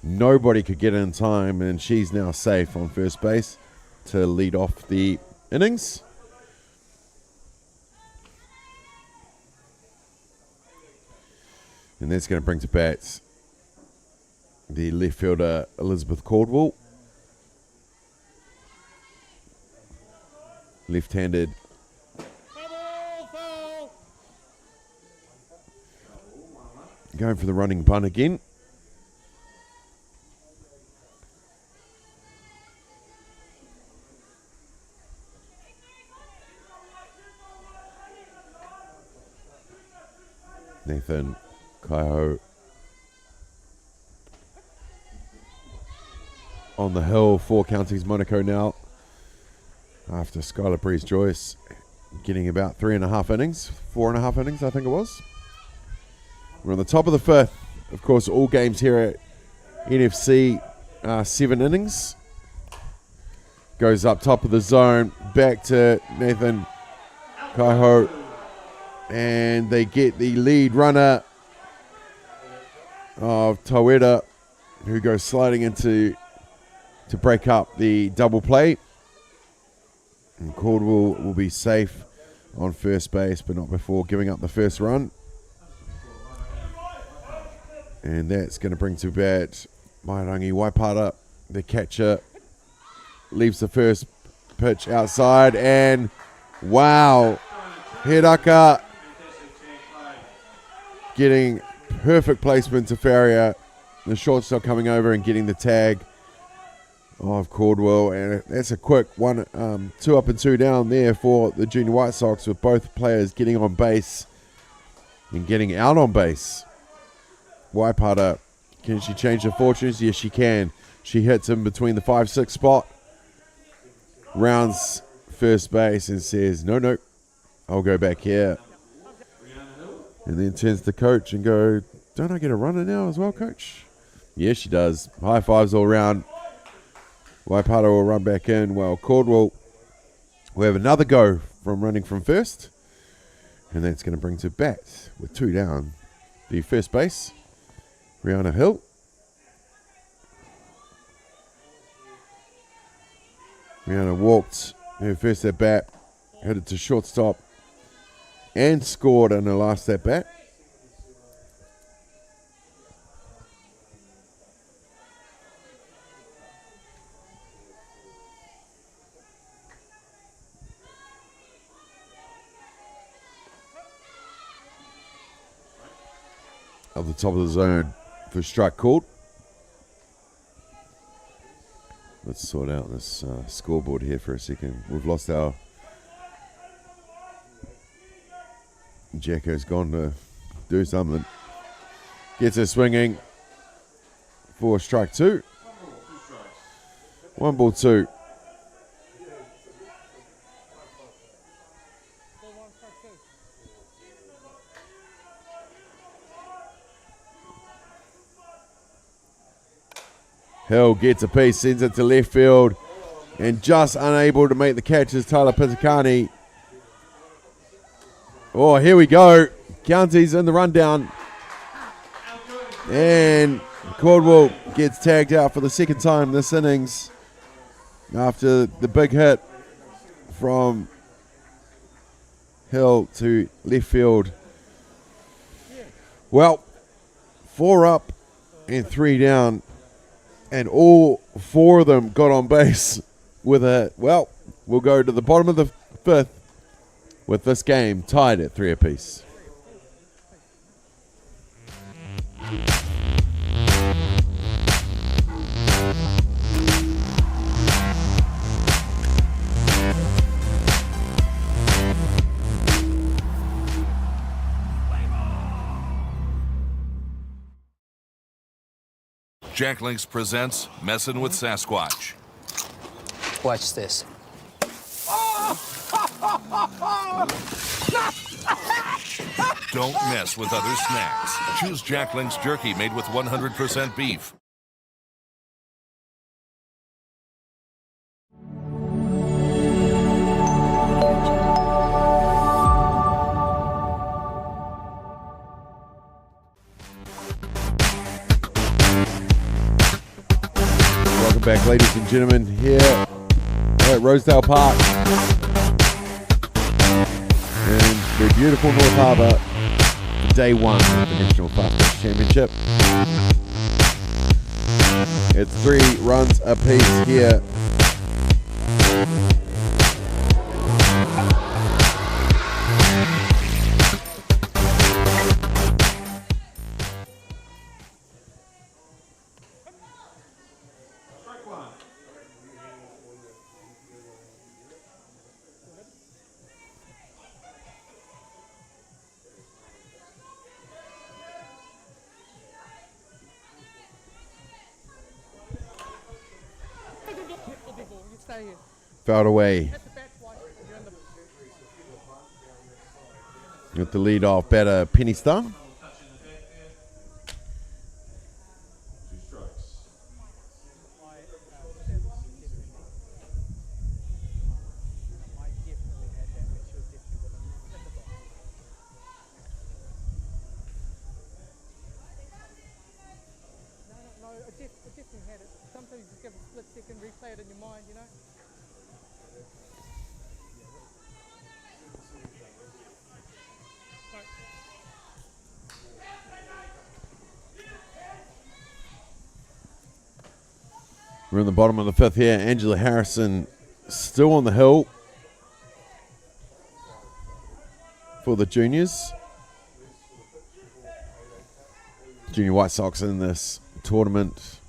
Nobody could get in time, and she's now safe on first base to lead off the innings. And that's going to bring to bat the left fielder, Elizabeth Caldwell. Left-handed. Going for the running bunt again. Nathan Kaiho on the hill for Counties Manukau now. After Skylar Breeze-Joyce getting about 3.5 innings, 4.5 innings, I think it was. We're on the top of the 5th. Of course, all games here at NFC are 7 innings. Goes up top of the zone, back to Nathan Kaiho. And they get the lead runner of Taweda, who goes sliding into to break up the double play. And Caldwell will be safe on first base, but not before giving up the first run. And that's going to bring to bat Mairangi Waipara, the catcher. Leaves the first pitch outside, and wow, Hiraka getting perfect placement to Farrier. The shortstop coming over and getting the tag of Caldwell, and that's a quick 2 up and 2 down there for the Junior White Sox, with both players getting on base and getting out on base. Waipara, can she change her fortunes? Yes, she can. She hits him between the 5-6 spot, rounds first base and says, no, I'll go back here. And then turns to coach and go, don't I get a runner now as well, coach? Yes, she does. High fives all around. Waipara will run back in. Well, Caldwell will have another go from running from first. And that's going to bring to bat with 2 down. The first base, Rihanna Hill. Rihanna walked her first at bat, hit it to shortstop, and scored on her last at bat. of the top of the zone for strike called. Let's sort out this scoreboard here for a second. We've lost our... Jacko's gone to do something. Gets her swinging for strike 2. 1 ball 2. Hill gets a piece, sends it to left field, and just unable to make the catch is Tyler Pitakani. Oh, here we go. Counties in the rundown. And Caldwell gets tagged out for the second time this innings after the big hit from Hill to left field. Well, 4 up and 3 down. And all 4 of them got on base with a, well, we'll go to the bottom of the 5th with this game tied at 3 apiece. Jack Links presents Messin' with Sasquatch. Watch this. Don't mess with other snacks. Choose Jack Links jerky made with 100% beef. Welcome back, ladies and gentlemen, here at Rosedale Park in the beautiful North Harbour, day 1 of the National Fastest Championship. It's 3 runs apiece here. Fouled away. With the lead off batter, Penny Star. We're in the bottom of the 5th here. Angela Harrison still on the hill for the juniors. Junior White Sox in this tournament.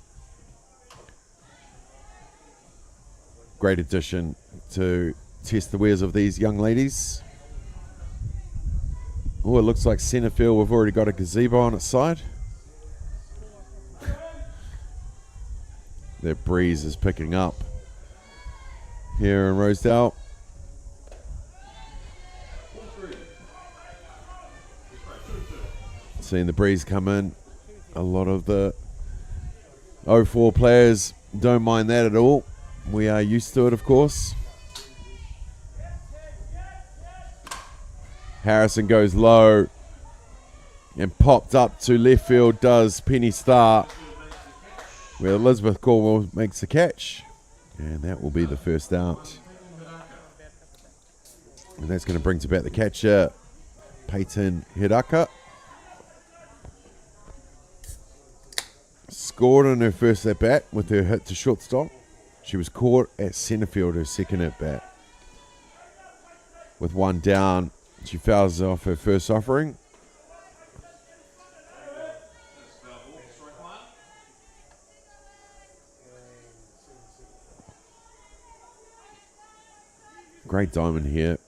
Great addition to test the wares of these young ladies. Oh, it looks like centre field. We've already got a gazebo on its side. That breeze is picking up here in Rosedale. Seeing the breeze come in. A lot of the 04 players don't mind that at all. We are used to it, of course. Harrison goes low and popped up to left field does Penny Star, where Elizabeth Caldwell makes the catch. And that will be the first out. And that's going to bring to bat the catcher, Peyton Hiraka. Scored on her first at bat with her hit to shortstop. She was caught at centre field her second at bat. With 1 down, she fouls off her first offering. Great diamond here.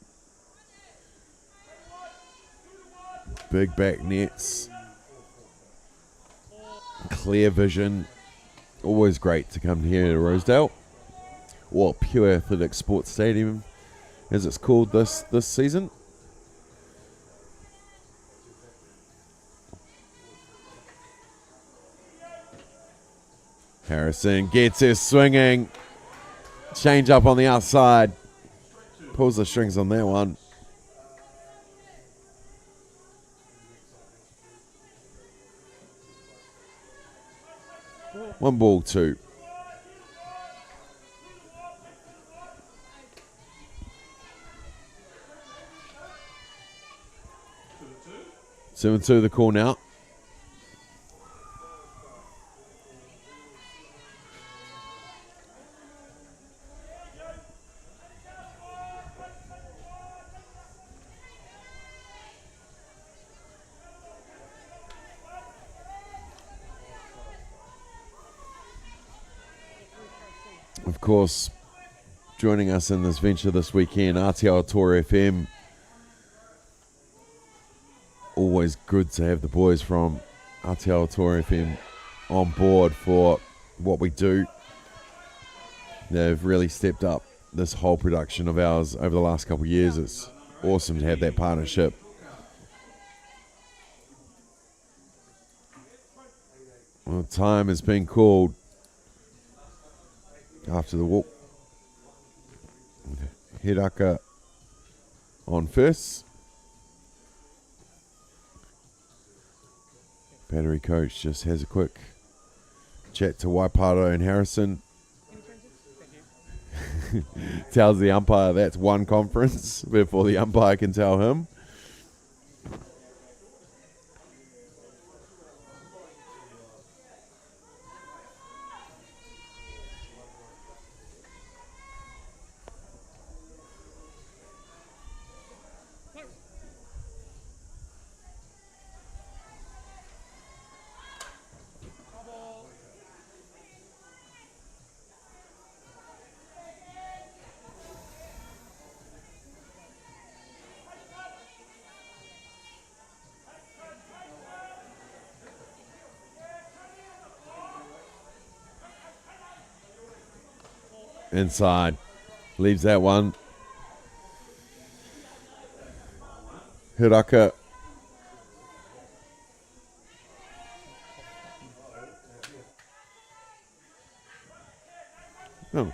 Big back nets. Clear vision. Always great to come here to Rosedale. Or Pure Athletic Sports Stadium, as it's called this season. Harrison gets her swinging. Change up on the outside. Pulls the strings on that one. One ball, two. Seven two the call now. Of course, joining us in this venture this weekend, Atiawa Toa FM. Always good to have the boys from Atiawa Toa FM on board for what we do. They've really stepped up this whole production of ours over the last couple of years. It's awesome to have that partnership. Well, time has been called after the walk. Hiraka on first. Battery coach just has a quick chat to Waiparo and Harrison. Tells the umpire that's one conference before the umpire can tell him. Inside. Leaves that one. Hiraka. Oh.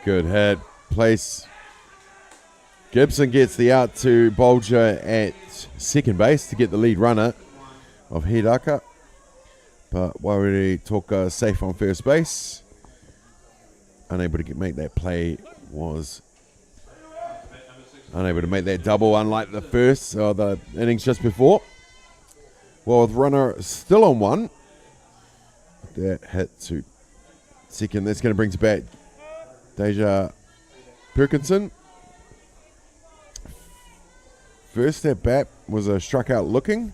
Good head. Place. Gibson gets the out to Bolger at second base to get the lead runner of Hiraka. But Wairere Toka safe on first base. Unable to make that play, was unable to make that double, unlike the first or the innings just before. Well, with runner still on one, that hit to second. That's going to bring us back Deja Perkinson. First at bat was a struck out looking.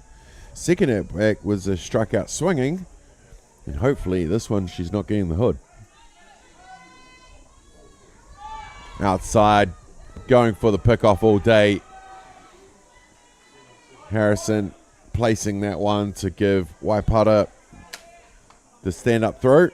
Second at bat was a struck out swinging. And hopefully this one she's not getting the hood. Outside, going for the pickoff all day. Harrison placing that one to give Waipara the stand-up throw.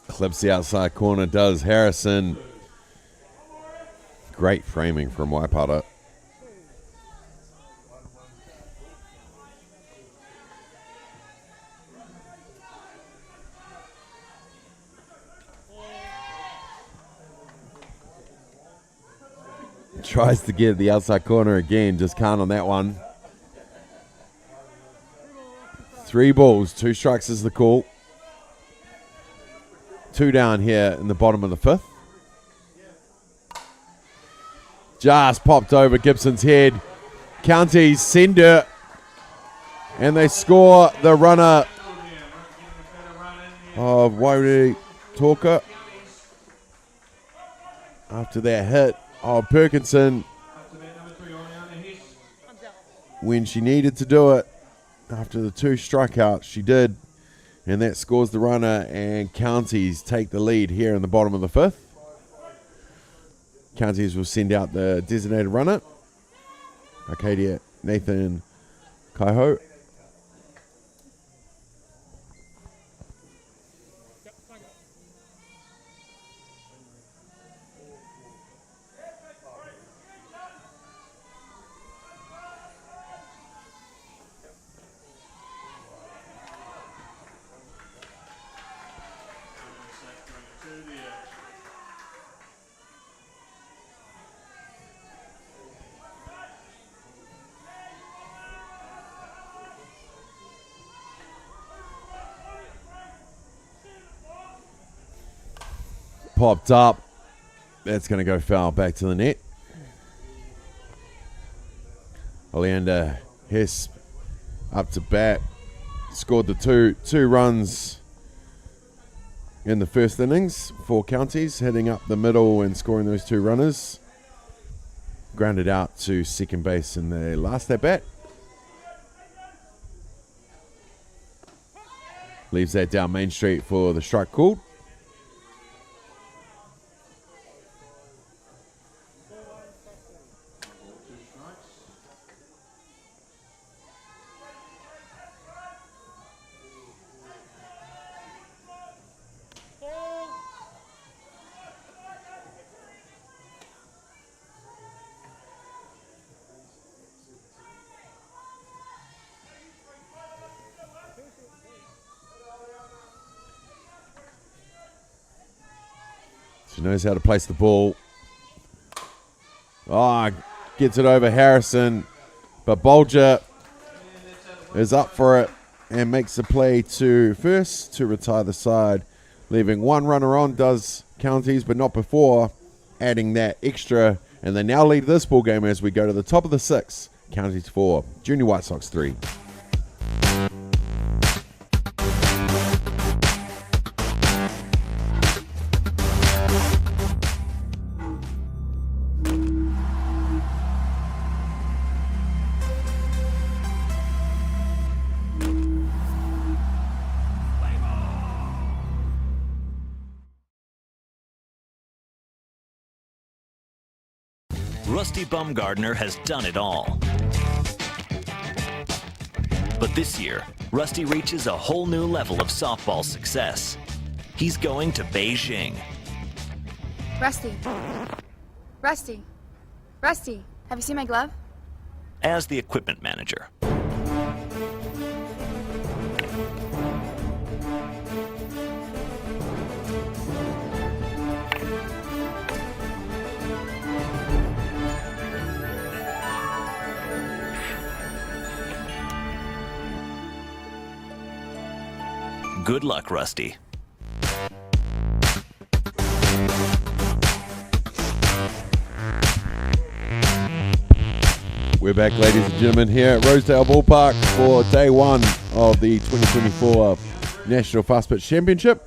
Clips the outside corner, does Harrison. Great framing from Waipara. Tries to get the outside corner again, just can't on that one. 3 balls, 2 strikes is the call. 2 down here in the bottom of the 5th. Just popped over Gibson's head. Counties send her. And they score the runner of Wairere Talker. After that hit of Perkinson. When she needed to do it. After the 2 strikeouts, she did. And that scores the runner, and Counties take the lead here in the bottom of the 5th. Counties will send out the designated runner. Arcadia Nathan Kaiho. Popped up. That's going to go foul back to the net. Oleander Hess up to bat. Scored the two runs in the first innings for Counties, heading up the middle and scoring those 2 runners. Grounded out to second base in the last at bat. Leaves that down Main Street for the strike called. She knows how to place the ball. Gets it over Harrison. But Bolger is up for it and makes the play to first to retire the side. Leaving 1 runner on, does Counties, but not before adding that extra. And they now lead this ball game as we go to the top of the 6th. Counties 4, Junior White Sox 3. Rusty Bumgardner has done it all. But this year, Rusty reaches a whole new level of softball success. He's going to Beijing. Rusty. Rusty. Rusty, have you seen my glove? As the equipment manager. Good luck, Rusty. We're back, ladies and gentlemen, here at Rosedale Ballpark for day 1 of the 2024 National Fast Pitch Championship.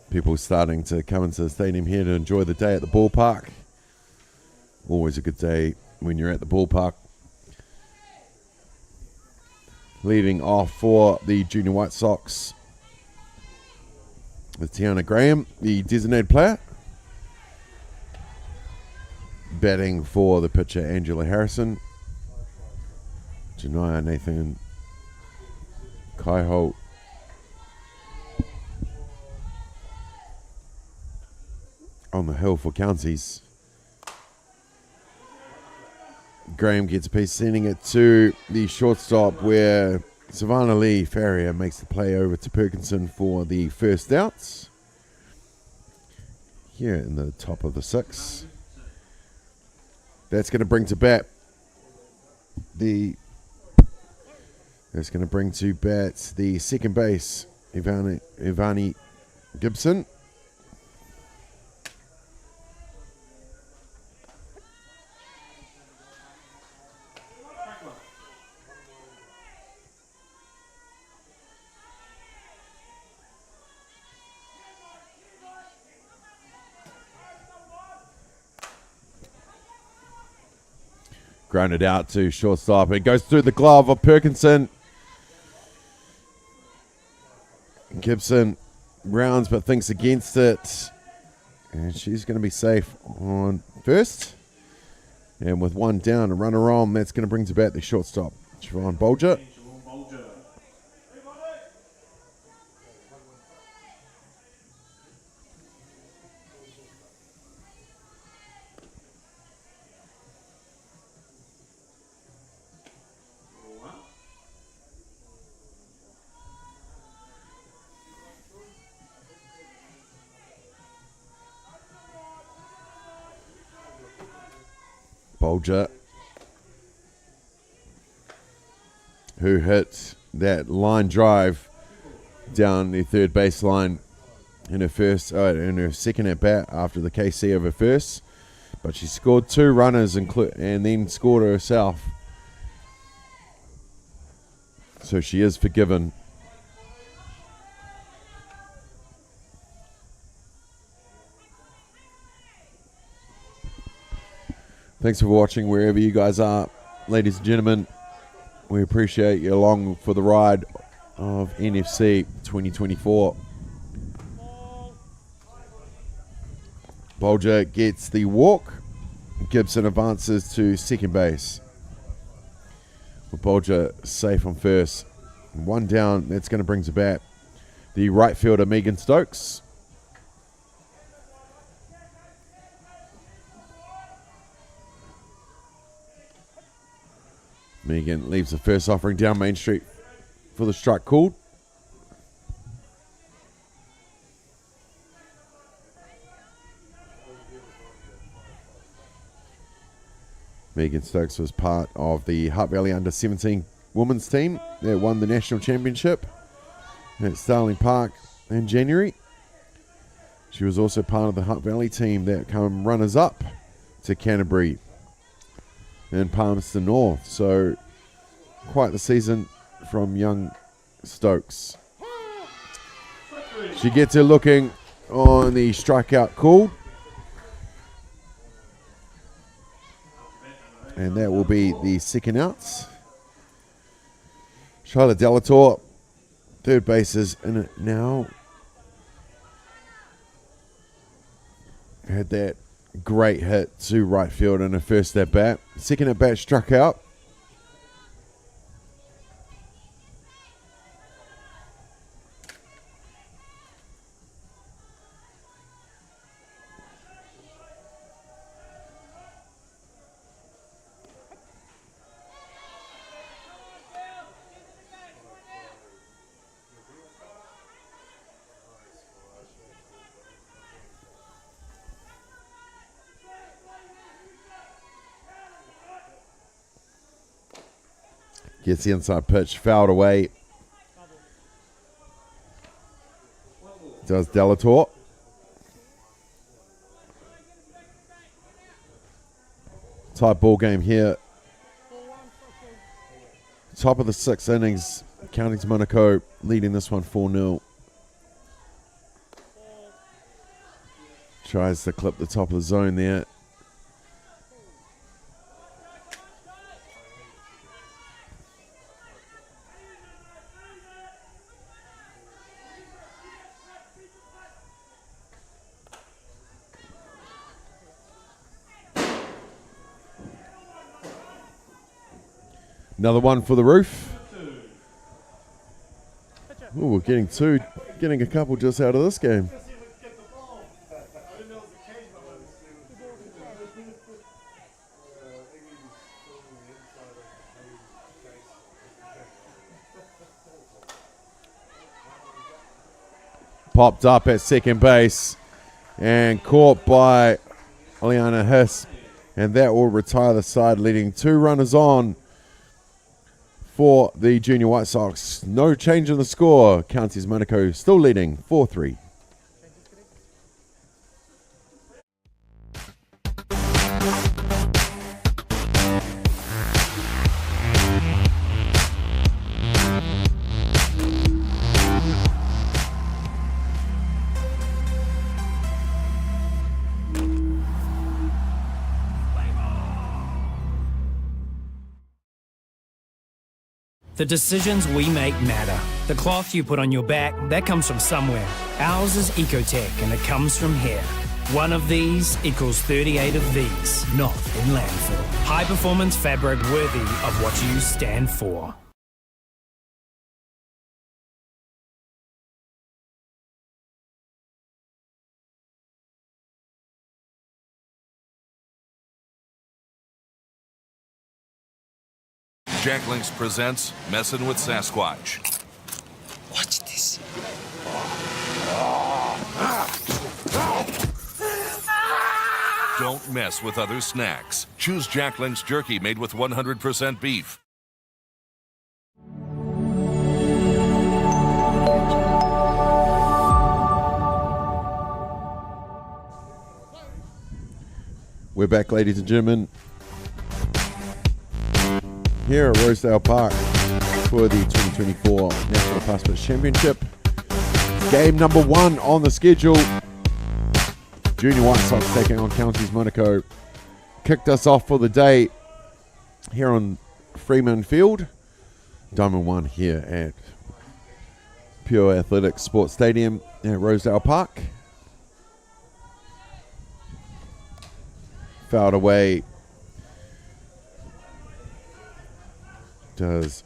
People starting to come into the stadium here to enjoy the day at the ballpark. Always a good day when you're at the ballpark. Leading off for the Junior White Sox with Tiana Graham, the designated player. Batting for the pitcher, Angela Harrison. Janaya Nathan Kaiho on the hill for counties. Graham gets a piece, sending it to the shortstop where Savannah Lee Farrier makes the play over to Perkinson for the first outs. Here in the top of the 6. That's going to bring to bat the second base, Ivani Gibson. Grounded out to shortstop. It goes through the glove of Perkinson. Gibson rounds but thinks against it. And she's going to be safe on first. And with one down, a runner on, that's going to bring to bat the shortstop, Siobhan Bolger. Bolger, who hit that line drive down the third baseline in her second at bat after the KC of her first, but she scored 2 runners and then scored herself, so she is forgiven. Thanks for watching wherever you guys are, ladies and gentlemen. We appreciate you along for the ride of NFC 2024. Bolger gets the walk. Gibson advances to second base. With Bolger safe on first. One down, that's going to bring to bat the right fielder Megan Stokes. Megan leaves the first offering down Main Street for the strike called. Megan Stokes was part of the Hutt Valley Under-17 women's team that won the national championship at Starling Park in January. She was also part of the Hutt Valley team that come runners-up to Canterbury and Palmerston North. So quite the season from young Stokes. She gets her looking on the strikeout call. And that will be the second outs. Charlotte Delator, third base is in it now. Had that great hit to right field in her first at bat. Second at bat struck out. Gets the inside pitch, fouled away. Does Delator. Tight ball game here. Top of the 6 innings. Counties Manukau leading this one 4-0. Tries to clip the top of the zone there. Another one for the roof. Oh, we're getting a couple just out of this game. popped up at second base and caught by Oleana Hiss, and that will retire the side, leading 2 runners on for the Junior White Sox. No change in the score. Counties Manukau still leading 4-3. The decisions we make matter. The cloth you put on your back, that comes from somewhere. Ours is Ecotech, and it comes from here. One of these equals 38 of these, not in landfill. High performance fabric worthy of what you stand for. Jack Links presents Messin' with Sasquatch. Watch this. Don't mess with other snacks. Choose Jack Links jerky made with 100% beef. We're back, ladies and gentlemen, here at Rosedale Park for the 2024 National Passport Championship. Game number 1 on the schedule. Junior White Sox taking on Counties Manukau. Kicked us off for the day here on Freeman Field. Diamond 1 here at Pure Athletics Sports Stadium at Rosedale Park. Fouled away does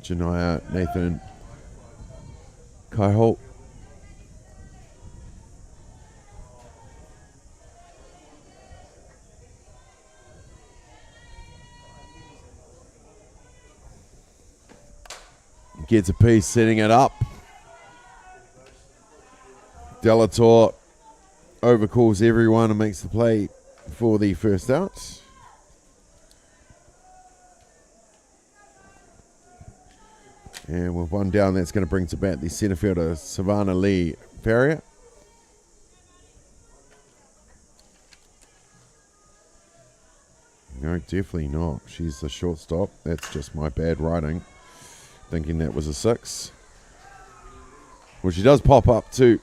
Janaya Nathan Kaiholt. Gets a piece, setting it up. Delator overcalls everyone and makes the play for the first out. And with one down, that's going to bring to bat the centre fielder, Savannah Lee Farrier. No, definitely not. She's the shortstop. That's just my bad writing. Thinking that was a 6. Well, she does pop out to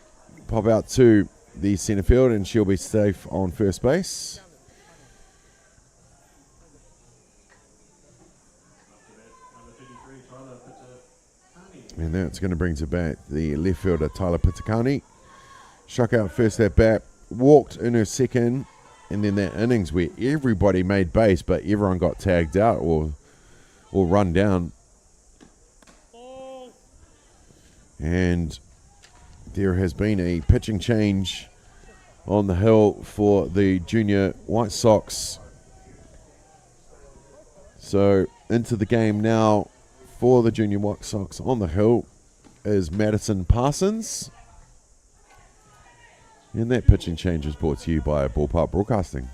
the centre field, and she'll be safe on first base. And that's going to bring to bat the left fielder, Tyler Pitakani. Struck out first at bat, walked in her second, and then that innings where everybody made base, but everyone got tagged out or run down. And there has been a pitching change on the hill for the Junior White Sox. So into the game now for the Junior White Sox on the hill is Madison Parsons. And that pitching change is brought to you by Ballpark Broadcasting.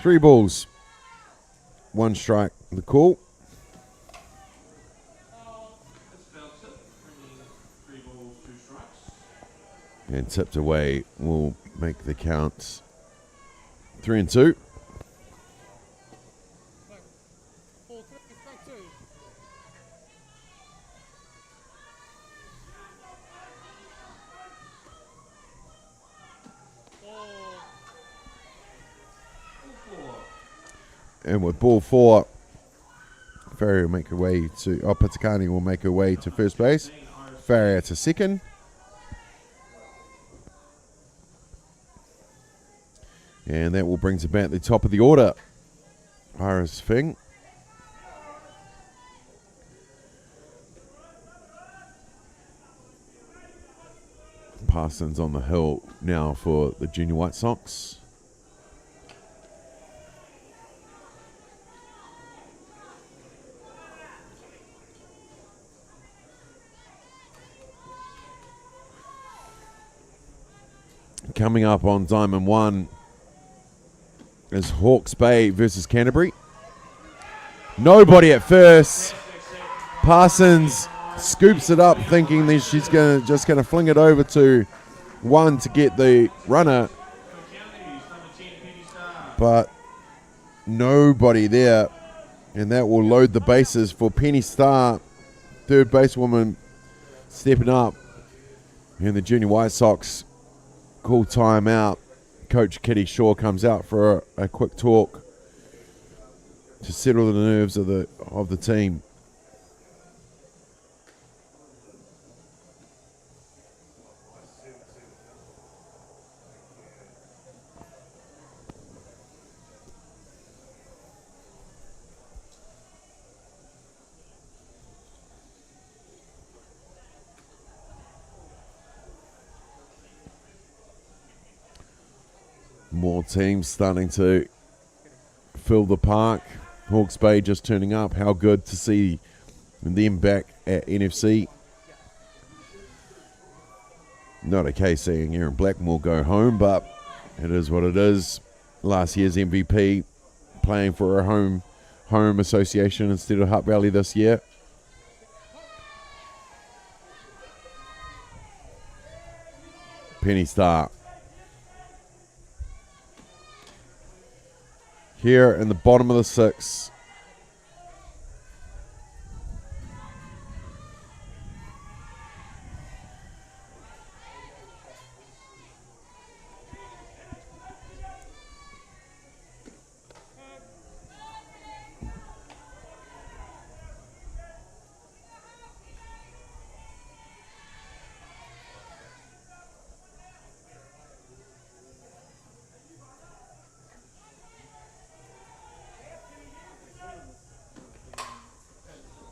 Three balls, 1 strike, the call. And tipped away will make the count 3-2. And with ball 4, Farrier will make her way to... Patakani will make her way to first base. Farrier to second. And that will bring us about the top of the order. Iris Fing. Parsons on the hill now for the Junior White Sox. Coming up on Diamond 1 is Hawke's Bay versus Canterbury. Nobody at first. Parsons scoops it up thinking that she's just gonna fling it over to 1 to get the runner. But nobody there. And that will load the bases for Penny Starr, third basewoman, stepping up. And the Junior White Sox call time out. Coach Kitty Shaw comes out for a quick talk to settle the nerves of the team. More teams starting to fill the park. Hawke's Bay just turning up. How good to see them back at NFC. Not a case saying Aaron Blackmore go home, but it is what it is. Last year's MVP playing for a home association instead of Hutt Valley this year. Penny Starr. Here in the bottom of the 6th.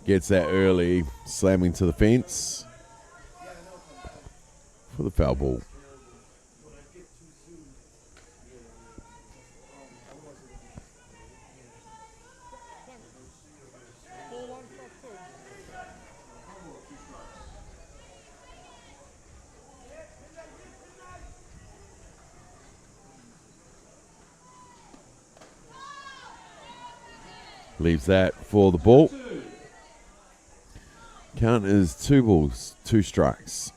Gets that early, slamming to the fence for the foul ball. Leaves that for the ball. Count is 2 balls, 2 strikes.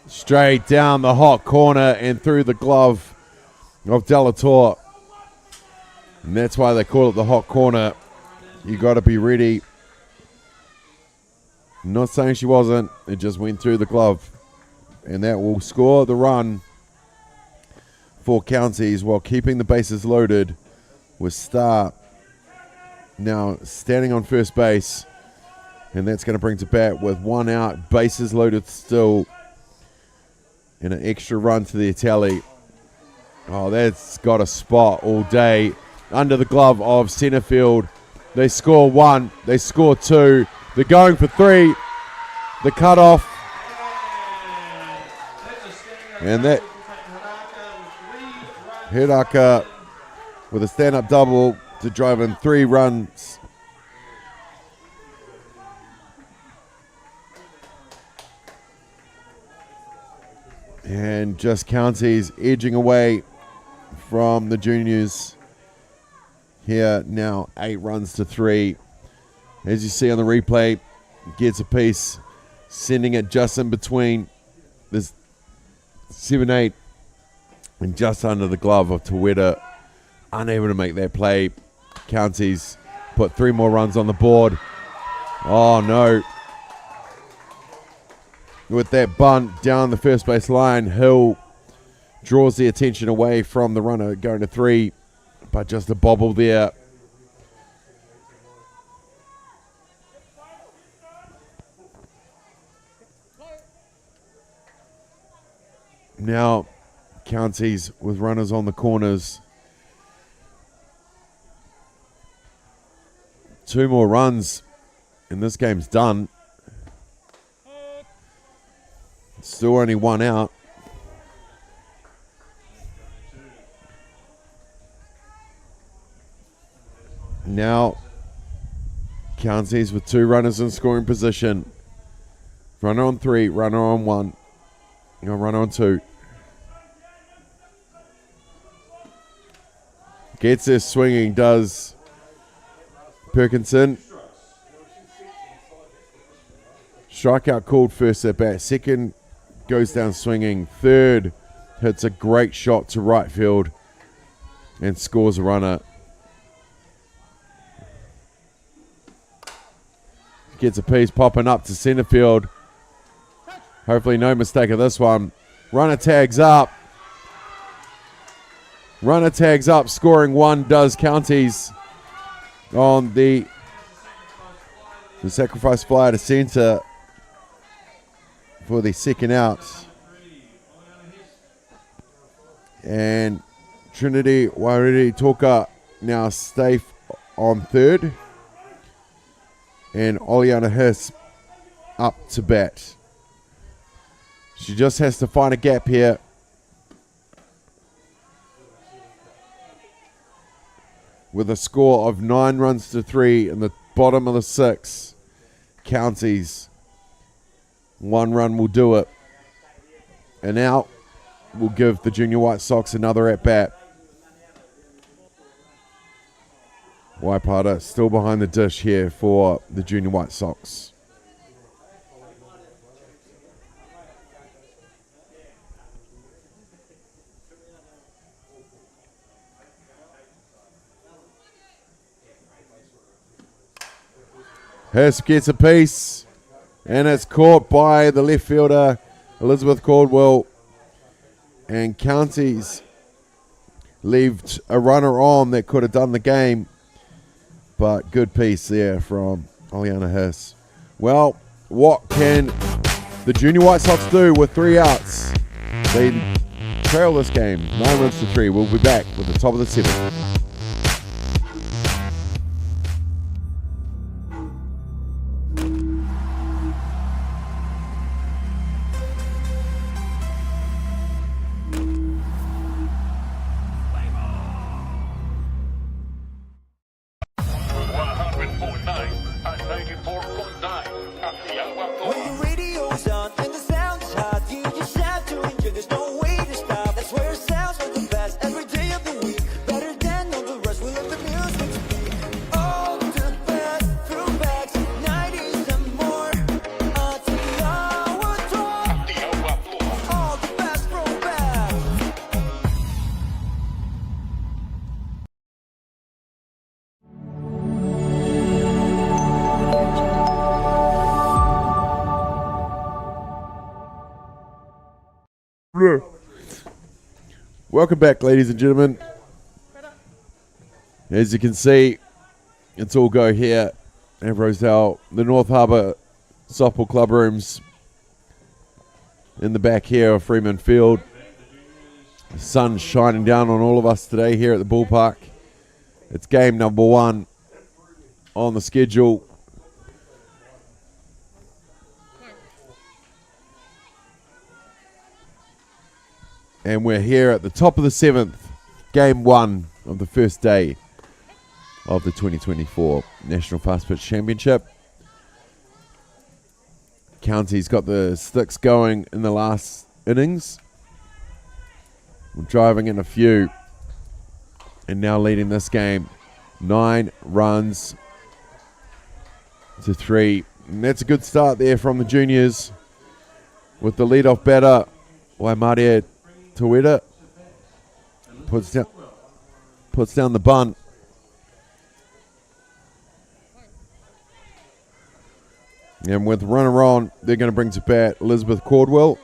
Straight down the hot corner and through the glove of Delator. And that's why they call it the hot corner. You got to be ready. I'm not saying she wasn't. It just went through the glove. And that will score the run for Counties while keeping the bases loaded with Starr now standing on first base. And that's going to bring to bat with 1 out, bases loaded still, and an extra run to the tally. Oh, that's got a spot all day under the glove of center field. They score 1, they score 2, they're going for 3. The cutoff. And that Hiraka with a stand-up double to drive in 3 runs. And just Counties edging away from the juniors. Here now 8 runs to 3. As you see on the replay, gets a piece, sending it just in between this 7-8 and just under the glove of Taweta. Unable to make that play. Counties put 3 more runs on the board. Oh no, with that bunt down the first base line. Hill draws the attention away from the runner going to 3, but just a bobble there. Now, Counties with runners on the corners. 2 more runs and this game's done. Still only 1 out. Now, Counties with 2 runners in scoring position. Runner on 3, runner on 1. Runner on 2. Gets this swinging, does Perkinson. Strikeout called first at bat. Second goes down swinging. Third hits a great shot to right field and scores a runner. Gets a piece popping up to center field. Hopefully no mistake of this one. Runner tags up. Runner tags up. Scoring 1 does Counties on the sacrifice fly to center for the second out. And Trinity Wairiri Toka now safe on third. And Oleana Hiss up to bat. She just has to find a gap here. With a score of 9 runs to 3 in the bottom of the 6. Counties. 1 run will do it. And now we'll give the Junior White Sox another at bat. Waipata still behind the dish here for the Junior White Sox. Hurst gets a piece, and it's caught by the left fielder, Elizabeth Caldwell. And Counties left a runner on that could have done the game, but good piece there from Oleana Hiss. Well, what can the Junior White Sox do with 3 outs? They trail this game 9 runs to 3. We'll be back with the top of the 7th. Welcome back, ladies and gentlemen. As you can see, it's all go here at Rosedale. The North Harbour softball club rooms in the back here of Freeman Field. The sun's shining down on all of us today here at the ballpark. It's game number 1 on the schedule. And we're here at the top of the 7th, game 1 of the first day of the 2024 National Fast Pitch Championship. County's got the sticks going in the last innings. We're driving in a few. And now leading this game 9 runs to 3. And that's a good start there from the juniors. With the leadoff batter, Waimaria Toeda puts down the bunt. And with runner on, they're going to bring to bat Elizabeth Cordwell.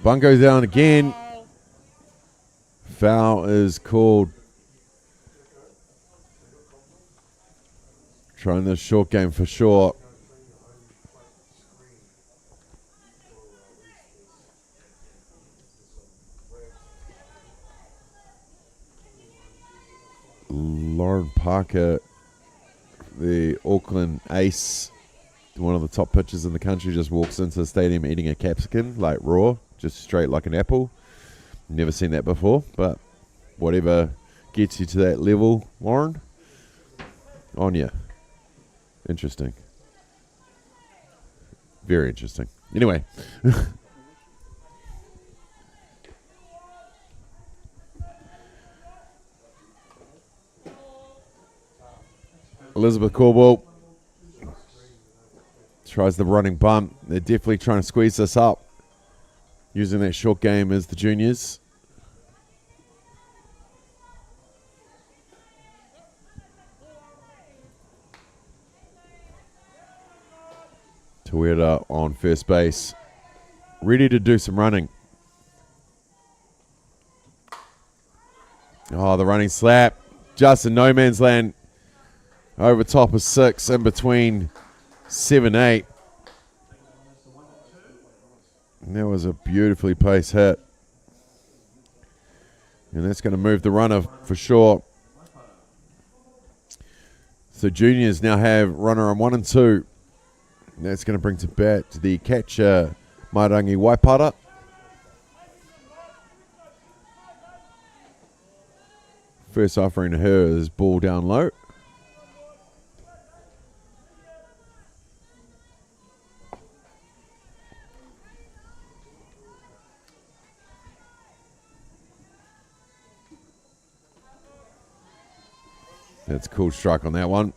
Bunt goes down again. Foul is called. Trying this short game for sure. Lauren Parker, the Auckland ace, one of the top pitchers in the country, just walks into the stadium eating a capsicum, like raw, just straight like an apple. Never seen that before, but whatever gets you to that level, Lauren, on you. Interesting. Very interesting. Anyway. Elizabeth Caldwell tries the running bunt. They're definitely trying to squeeze this up, using that short game as the juniors. Tueda on first base, ready to do some running. Oh, the running slap. Just in no man's land. Over top of 6, in between 7, 8. And that was a beautifully placed hit. And that's going to move the runner for sure. So juniors now have runner on 1 and 2. And that's going to bring to bat the catcher, Mairangi Waipara. First offering to her is ball down low. That's a cool strike on that one.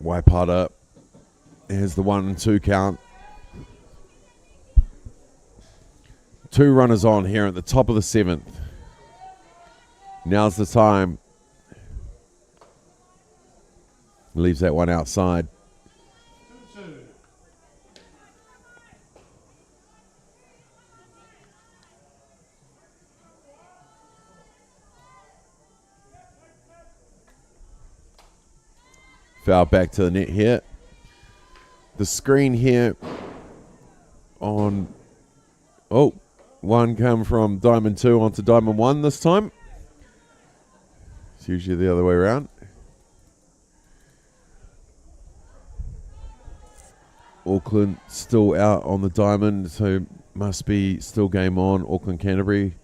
Waipara. Here's the 1 and 2 count. 2 runners on here at the top of the 7th. Now's the time. Leaves that one outside. Foul back to the net here. The screen here on, one come from Diamond 2 onto Diamond 1 this time. It's usually the other way around. Auckland still out on the Diamond, so must be still game on. Auckland Canterbury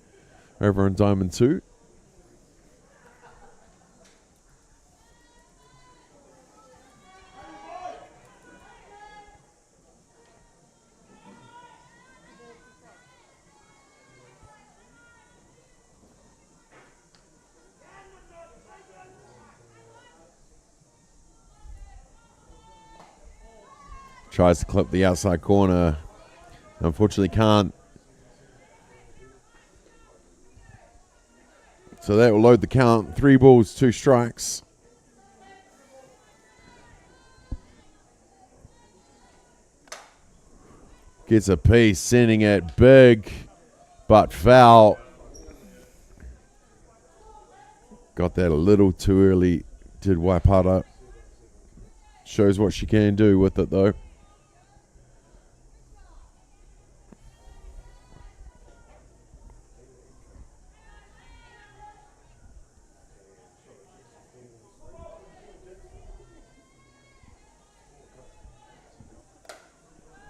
over on Diamond 2. Tries to clip the outside corner. Unfortunately can't. So that will load the count. 3 balls, 2 strikes. Gets a piece, sending it big, but foul. Got that a little too early. Did Waipara. Shows what she can do with it though.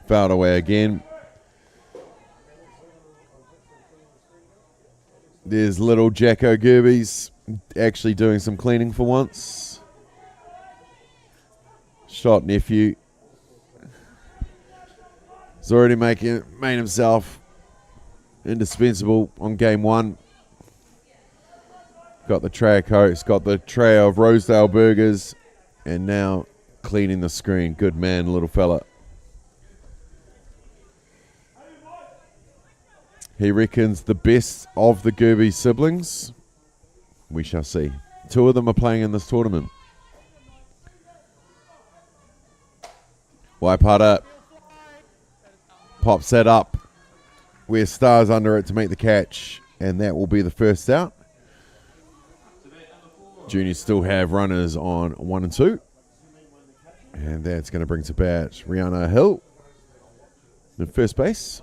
Fouled away again. There's little Jacko Gerbes actually doing some cleaning for once. Shot nephew. He's already made himself indispensable on game one. Got the tray of Cokes, got the tray of Rosedale burgers, and now cleaning the screen. Good man, little fella. He reckons the best of the Gerbes siblings. We shall see. 2 of them are playing in this tournament. Waipara pops that up where Star's under it to make the catch, and that will be the first out. Juniors still have runners on 1 and 2. And that's going to bring to bat Rihanna Hill in first base.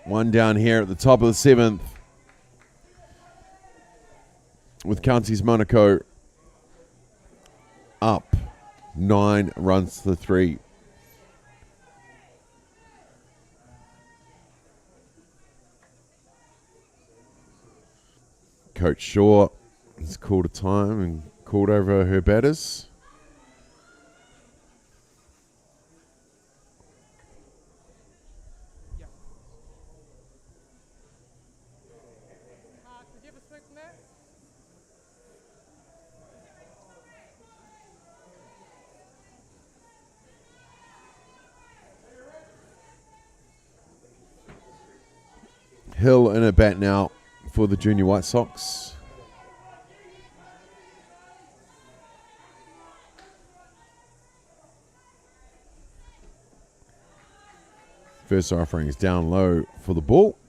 One down here at the top of the 7th with Counties Manukau up 9 runs to 3. Coach Shaw has called a time and called over her batters. Hill in a bat now for the Junior White Sox. First offering is down low for the ball.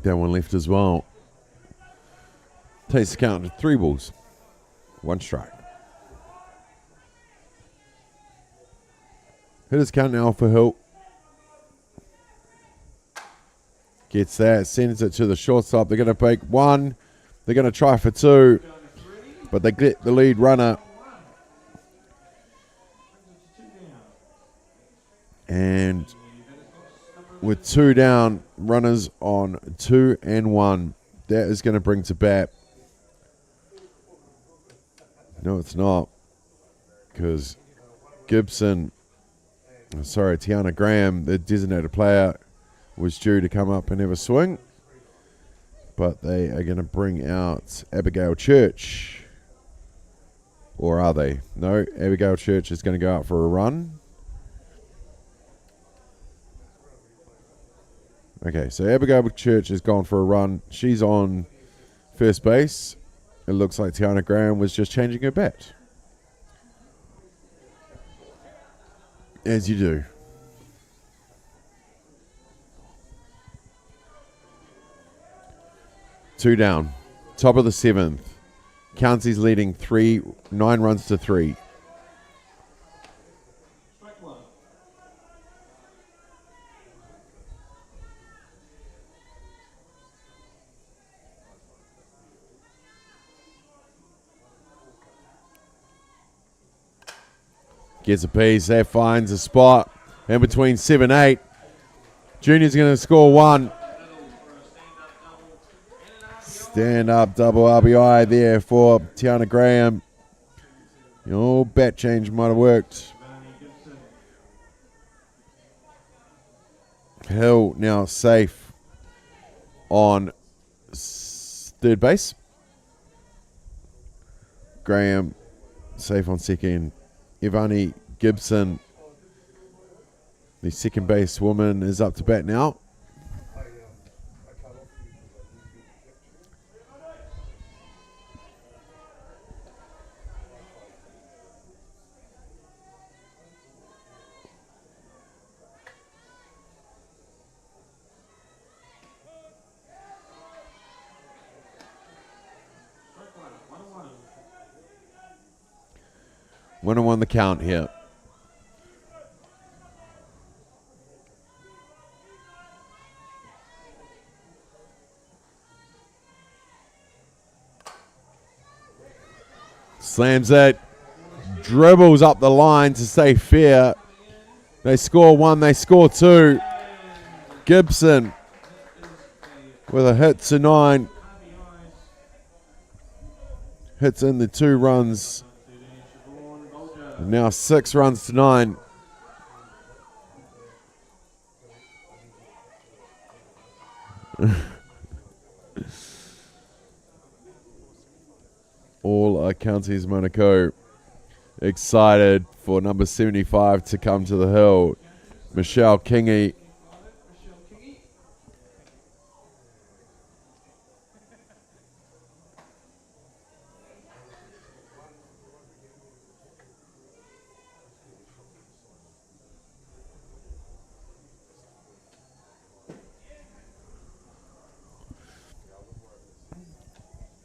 That one left as well. Takes the count to 3 balls, 1 strike. Hitters count now for Hill. Gets that, sends it to the shortstop. They're going to make 1. They're going to try for 2. But they get the lead runner. And with 2 down, runners on 2 and 1. That is going to bring to bat. No, it's not. Because Tiana Graham, the designated player, was due to come up and have a swing. But they are going to bring out Abigail Church. Or are they? No, Abigail Church is going to go out for a run. Okay, so Abigail Church has gone for a run. She's on first base. It looks like Tiana Graham was just changing her bat. As you do. Two down. Top of the 7th. Counties leading 9 runs to 3. Gets a piece. That finds a spot in between 7-8. Junior's going to score 1. Stand up double RBI there for Tiana Graham. Your bat change might have worked. Hill now safe on third base. Graham safe on second. Ivani Gibson, the second base woman, is up to bat now. 1-1 the count here. Slams it. Dribbles up the line to stay fair. They score 1, they score 2. Gibson with a hit to 9. Hits in the 2 runs. And now 6 runs to 9. All are counties Manukau excited for number 75 to come to the hill. Michelle Kingy.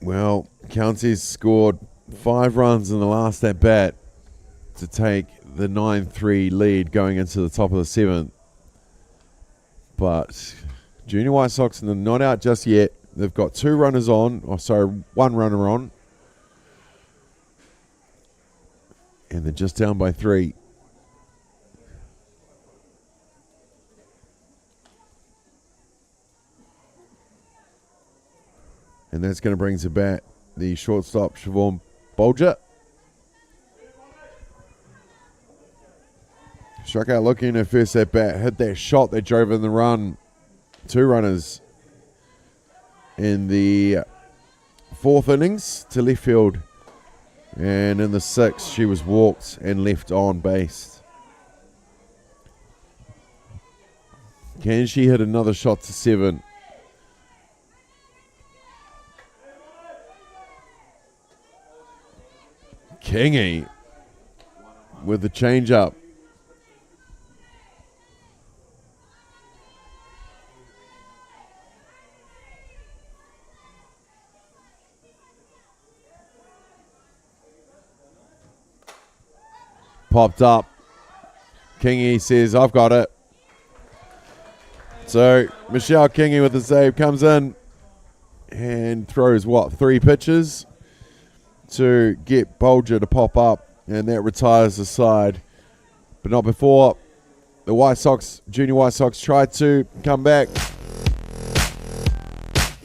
Well, Counties scored 5 runs in the last at bat to take the 9-3 lead going into the top of the 7th. But Junior White Sox are not out just yet. They've got 2 runners on, 1 runner on. And they're just down by 3. And that's going to bring to bat the shortstop, Siobhan Bolger. Struck out looking at first at bat, hit that shot that drove in the run. 2 runners in the 4th innings to left field. And in the 6th, she was walked and left on base. Can she hit another shot to 7? Kingy with the change-up. Popped up. Kingy says, I've got it. So Michelle Kingy with the save comes in and throws 3 pitches to get Bolger to pop up, and that retires the side. But not before the White Sox, Junior White Sox, tried to come back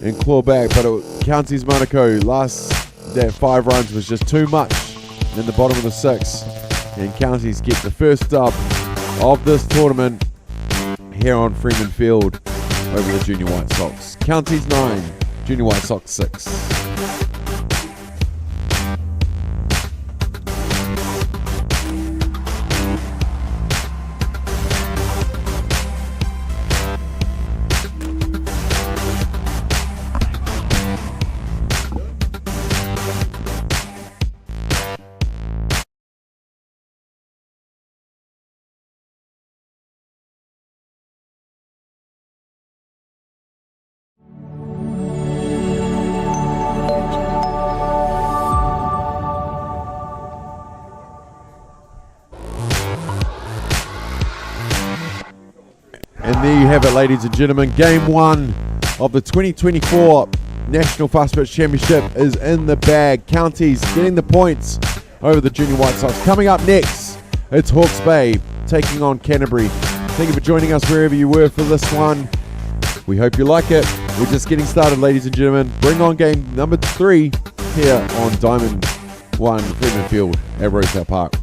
and claw back, but Counties Manukau, that 5 runs was just too much in the bottom of the 6th, and Counties get the first dub of this tournament here on Freeman Field over the Junior White Sox. Counties 9, Junior White Sox 6. There you have it, ladies and gentlemen. Game 1 of the 2024 National Fast Pitch Championship is in the bag. Counties getting the points over the Junior White Sox. Coming up next, it's Hawke's Bay taking on Canterbury. Thank you for joining us wherever you were for this one. We hope you like it. We're just getting started, ladies and gentlemen. Bring on game number 3 here on Diamond 1 Freeman Field at Rosedale Park.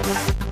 Bye.